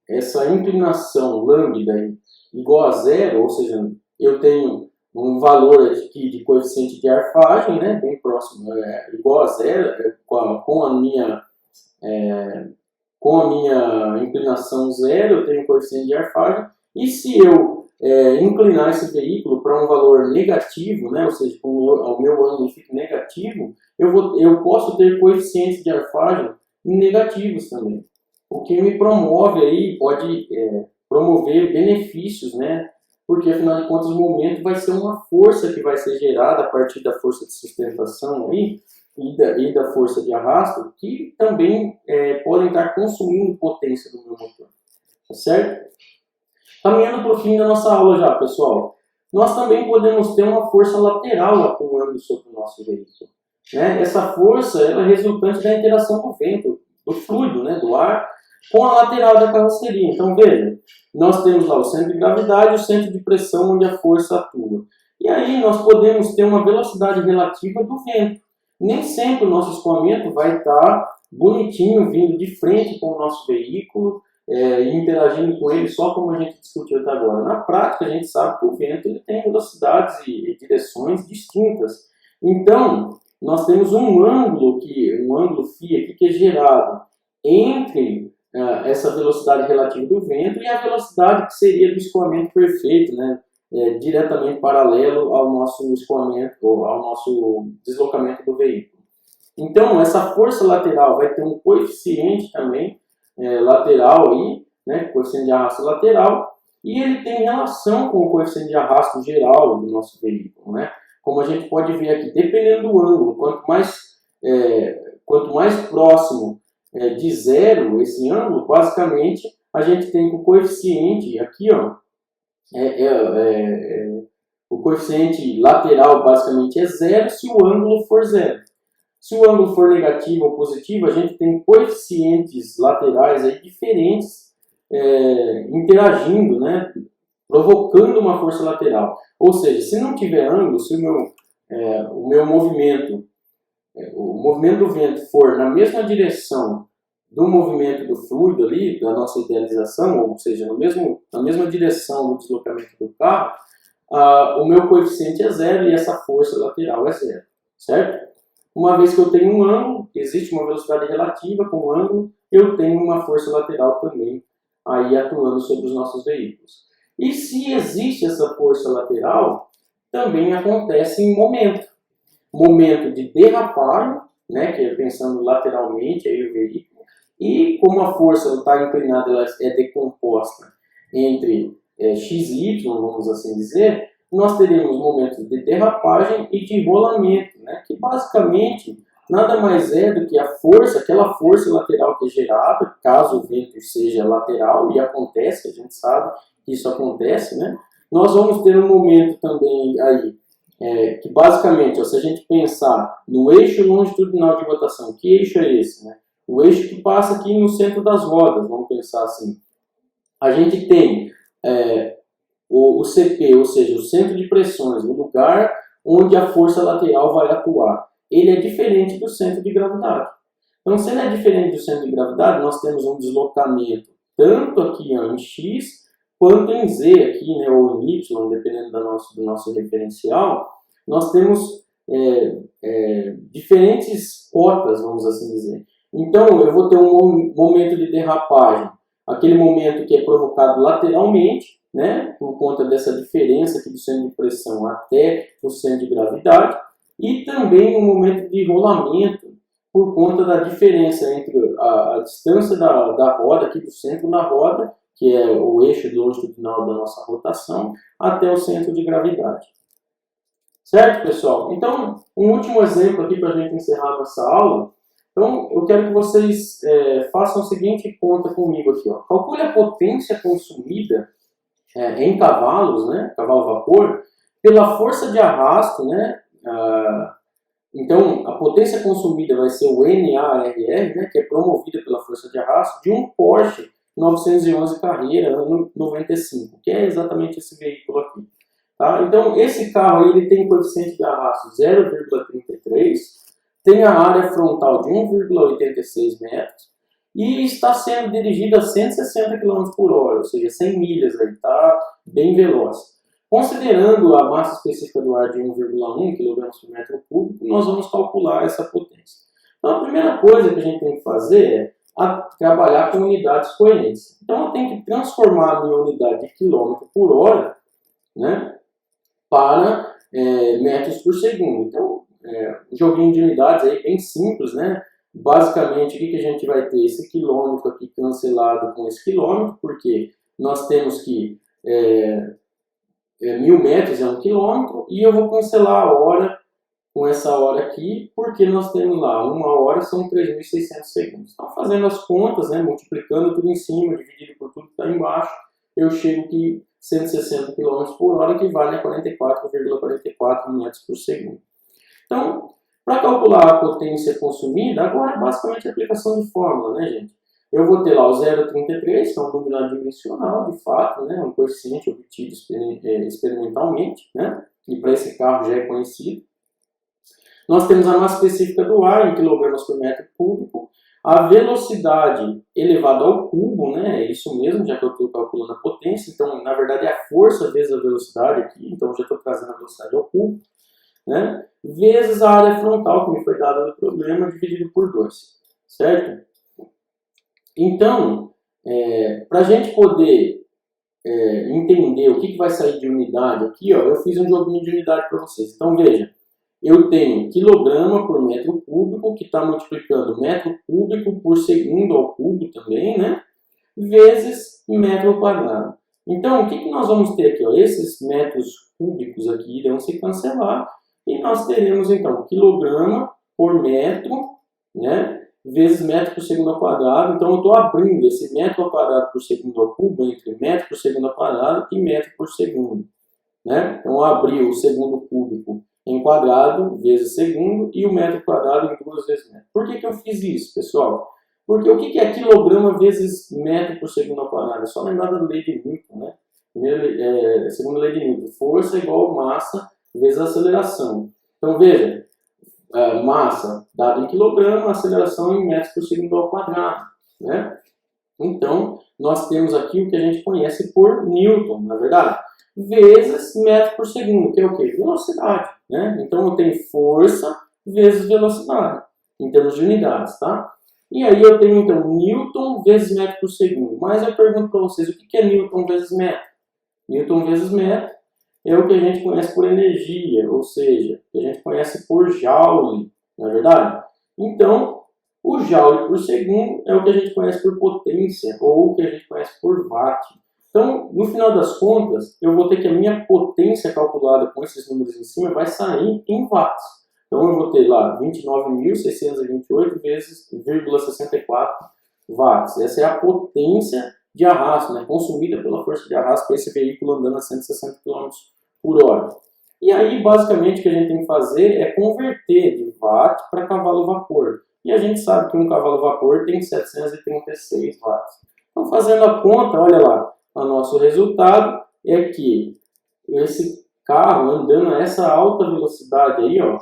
S1: essa inclinação lambda igual a zero, ou seja, eu tenho um valor aqui de coeficiente de arfagem, né, bem próximo, igual a zero, com a minha inclinação zero, eu tenho um coeficiente de arfagem, e se eu inclinar esse veículo para um valor negativo, né, ou seja, o meu ângulo fica negativo, eu posso ter coeficientes de arfagem negativos também, o que me promove aí, pode promover benefícios, né, porque afinal de contas o momento vai ser uma força que vai ser gerada a partir da força de sustentação aí, e da força de arrasto, que também podem estar consumindo potência do meu motor. Tá certo? Caminhando para o fim da nossa aula já, pessoal. Nós também podemos ter uma força lateral atuando sobre o nosso veículo. Né? Essa força ela é resultante da interação do vento, do fluido, né, do ar, com a lateral da carroceria. Então, veja, nós temos lá o centro de gravidade e o centro de pressão onde a força atua. E aí nós podemos ter uma velocidade relativa do vento. Nem sempre o nosso escoamento vai estar bonitinho, vindo de frente com o nosso veículo e interagindo com ele só como a gente discutiu até agora. Na prática, a gente sabe que o vento ele tem velocidades e direções distintas. Então, nós temos um ângulo φ aqui que é gerado entre essa velocidade relativa do vento e a velocidade que seria do escoamento perfeito, né? Diretamente paralelo ao nosso escoamento, ao nosso deslocamento do veículo. Então, essa força lateral vai ter um coeficiente também lateral aí, né? Coeficiente de arrasto lateral, e ele tem relação com o coeficiente de arrasto geral do nosso veículo, né? Como a gente pode ver aqui, dependendo do ângulo, quanto mais próximo de zero esse ângulo, basicamente a gente tem que o coeficiente aqui, ó, o coeficiente lateral basicamente é zero se o ângulo for zero. Se o ângulo for negativo ou positivo, a gente tem coeficientes laterais aí diferentes interagindo, né, provocando uma força lateral. Ou seja, se não tiver ângulo, se o meu movimento, o movimento do vento for na mesma direção do movimento do fluido ali, da nossa idealização, ou seja, na mesma direção do deslocamento do carro, o meu coeficiente é zero e essa força lateral é zero, certo? Uma vez que eu tenho um ângulo, existe uma velocidade relativa com o ângulo, eu tenho uma força lateral também aí atuando sobre os nossos veículos. E se existe essa força lateral, também acontece em momento de derrapagem, né, que é pensando lateralmente aí o veículo, e como a força está inclinada, ela é decomposta entre x e y, vamos assim dizer, nós teremos momentos de derrapagem e de rolamento, né, que basicamente nada mais é do que aquela força lateral que é gerada, caso o vento seja lateral, e acontece, a gente sabe que isso acontece, né? Nós vamos ter um momento também aí, que basicamente, se a gente pensar no eixo longitudinal de rotação, que eixo é esse, né? O eixo que passa aqui no centro das rodas, vamos pensar assim. A gente tem o CP, ou seja, o centro de pressões, o lugar onde a força lateral vai atuar. Ele é diferente do centro de gravidade. Então, se ele é diferente do centro de gravidade, nós temos um deslocamento tanto aqui em x, quanto em z aqui, né, ou em y, dependendo do nosso referencial. Nós temos diferentes cotas, vamos assim dizer. Então, eu vou ter um momento de derrapagem, aquele momento que é provocado lateralmente, né, por conta dessa diferença aqui do centro de pressão até o centro de gravidade, e também um momento de rolamento, por conta da diferença entre a distância da roda, aqui do centro da roda, que é o eixo longitudinal da nossa rotação, até o centro de gravidade. Certo, pessoal? Então, um último exemplo aqui para a gente encerrar nossa aula. Então, eu quero que vocês façam a seguinte conta comigo aqui, ó. Calcule a potência consumida em cavalos, né, cavalo-vapor, pela força de arrasto, né, então a potência consumida vai ser o NARR, né, que é promovida pela força de arrasto de um Porsche 911 Carrera, ano 95, que é exatamente esse veículo aqui. Tá? Então, esse carro aí, ele tem coeficiente de arrasto 0,33, tem a área frontal de 1,86 metros, e está sendo dirigido a 160 km por hora, ou seja, 100 milhas, está bem veloz. Considerando a massa específica do ar de 1,1 kg por metro cúbico, nós vamos calcular essa potência. Então, a primeira coisa que a gente tem que fazer é trabalhar com unidades coerentes. Então, eu tenho que transformar a minha unidade de quilômetro por hora, né, para metros por segundo. Então, um joguinho de unidades aí bem simples, né? Basicamente, o que a gente vai ter? Esse quilômetro aqui cancelado com esse quilômetro, porque nós temos que 1000 metros é 1 quilômetro, e eu vou cancelar a hora com essa hora aqui, porque nós temos lá, 1 hora são 3.600 segundos. Então, fazendo as contas, né, multiplicando tudo em cima, dividido por tudo que está embaixo, eu chego que 160 km por hora equivale a 44,44 metros por segundo. Então, para calcular a potência consumida, agora é basicamente a aplicação de fórmula, né, gente? Eu vou ter lá o 0,33, que é um número adimensional, de fato, né, um coeficiente obtido experimentalmente, né, e para esse carro já é conhecido. Nós temos a massa específica do ar em quilogramas por metro cúbico, a velocidade elevada ao cubo, né, é isso mesmo, já que eu estou calculando a potência, então, na verdade, é a força vezes a velocidade aqui, então já estou trazendo a velocidade ao cubo, né, vezes a área frontal que me foi dada do problema, dividido por 2, certo? Então, para a gente poder entender o que vai sair de unidade aqui, ó, eu fiz um joguinho de unidade para vocês. Então, veja, eu tenho quilograma por metro cúbico, que está multiplicando metro cúbico por segundo ao cubo também, né, vezes metro quadrado. Então, o que nós vamos ter aqui? Ó? Esses metros cúbicos aqui irão se cancelar e nós teremos, então, quilograma por metro, né, vezes metro por segundo ao quadrado. Então, eu estou abrindo esse metro ao quadrado por segundo ao cubo entre metro por segundo ao quadrado e metro por segundo. Né? Então, eu abri o segundo cúbico em quadrado vezes segundo e o metro quadrado em 2 vezes metro. Por que eu fiz isso, pessoal? Porque o que é quilograma vezes metro por segundo ao quadrado? É só lembrar da lei de Newton, né? Segunda lei de Newton, força igual massa vezes aceleração. Então, veja, massa dada em quilograma, aceleração em metros por segundo ao quadrado, né? Então, nós temos aqui o que a gente conhece por Newton, na verdade, vezes metro por segundo, que é o quê? Velocidade, né? Então, eu tenho força vezes velocidade, em termos de unidades, tá? E aí eu tenho, então, Newton vezes metro por segundo. Mas eu pergunto para vocês, o que é Newton vezes metro? Newton vezes metro é o que a gente conhece por energia, ou seja, o que a gente conhece por joule, não é verdade? Então, o joule por segundo é o que a gente conhece por potência, ou o que a gente conhece por watt. Então, no final das contas, eu vou ter que a minha potência calculada com esses números em cima vai sair em watts. Então, eu vou ter lá 29.628 vezes 0,64 watts. Essa é a potência de arrasto, né, consumida pela força de arrasto para esse veículo andando a 160 km por hora. E aí, basicamente, o que a gente tem que fazer é converter de watt para cavalo-vapor. E a gente sabe que um cavalo-vapor tem 736 watts. Então, fazendo a conta, olha lá, o nosso resultado é que esse carro andando a essa alta velocidade aí, ó,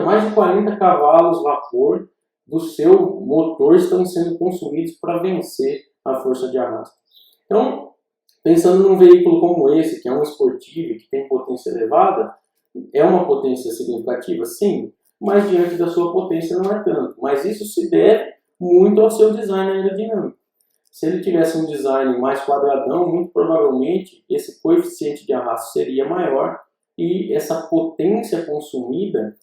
S1: mais de 40 cavalos vapor do seu motor estão sendo consumidos para vencer a força de arrasto. Então, pensando num veículo como esse, que é um esportivo, que tem potência elevada, é uma potência significativa? Sim, mas diante da sua potência não é tanto. Mas isso se deve muito ao seu design aerodinâmico. Se ele tivesse um design mais quadradão, muito provavelmente esse coeficiente de arrasto seria maior e essa potência consumida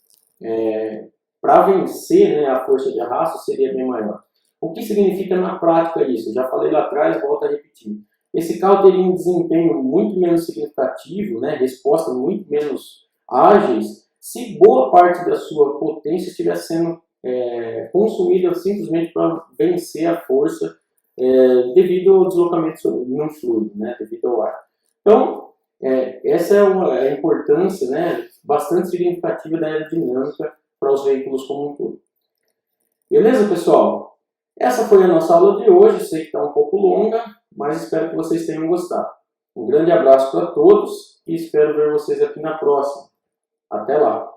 S1: para vencer, né, a força de arrasto seria bem maior. O que significa na prática isso? Eu já falei lá atrás, volto a repetir. Esse carro teria um desempenho muito menos significativo, né, respostas muito menos ágeis, se boa parte da sua potência estivesse sendo consumida simplesmente para vencer a força devido ao deslocamento no fluido, né, devido ao ar. Então, essa é a importância, né, bastante significativa da aerodinâmica para os veículos como um todo. Beleza, pessoal? Essa foi a nossa aula de hoje. Eu sei que está um pouco longa, mas espero que vocês tenham gostado. Um grande abraço para todos e espero ver vocês aqui na próxima. Até lá!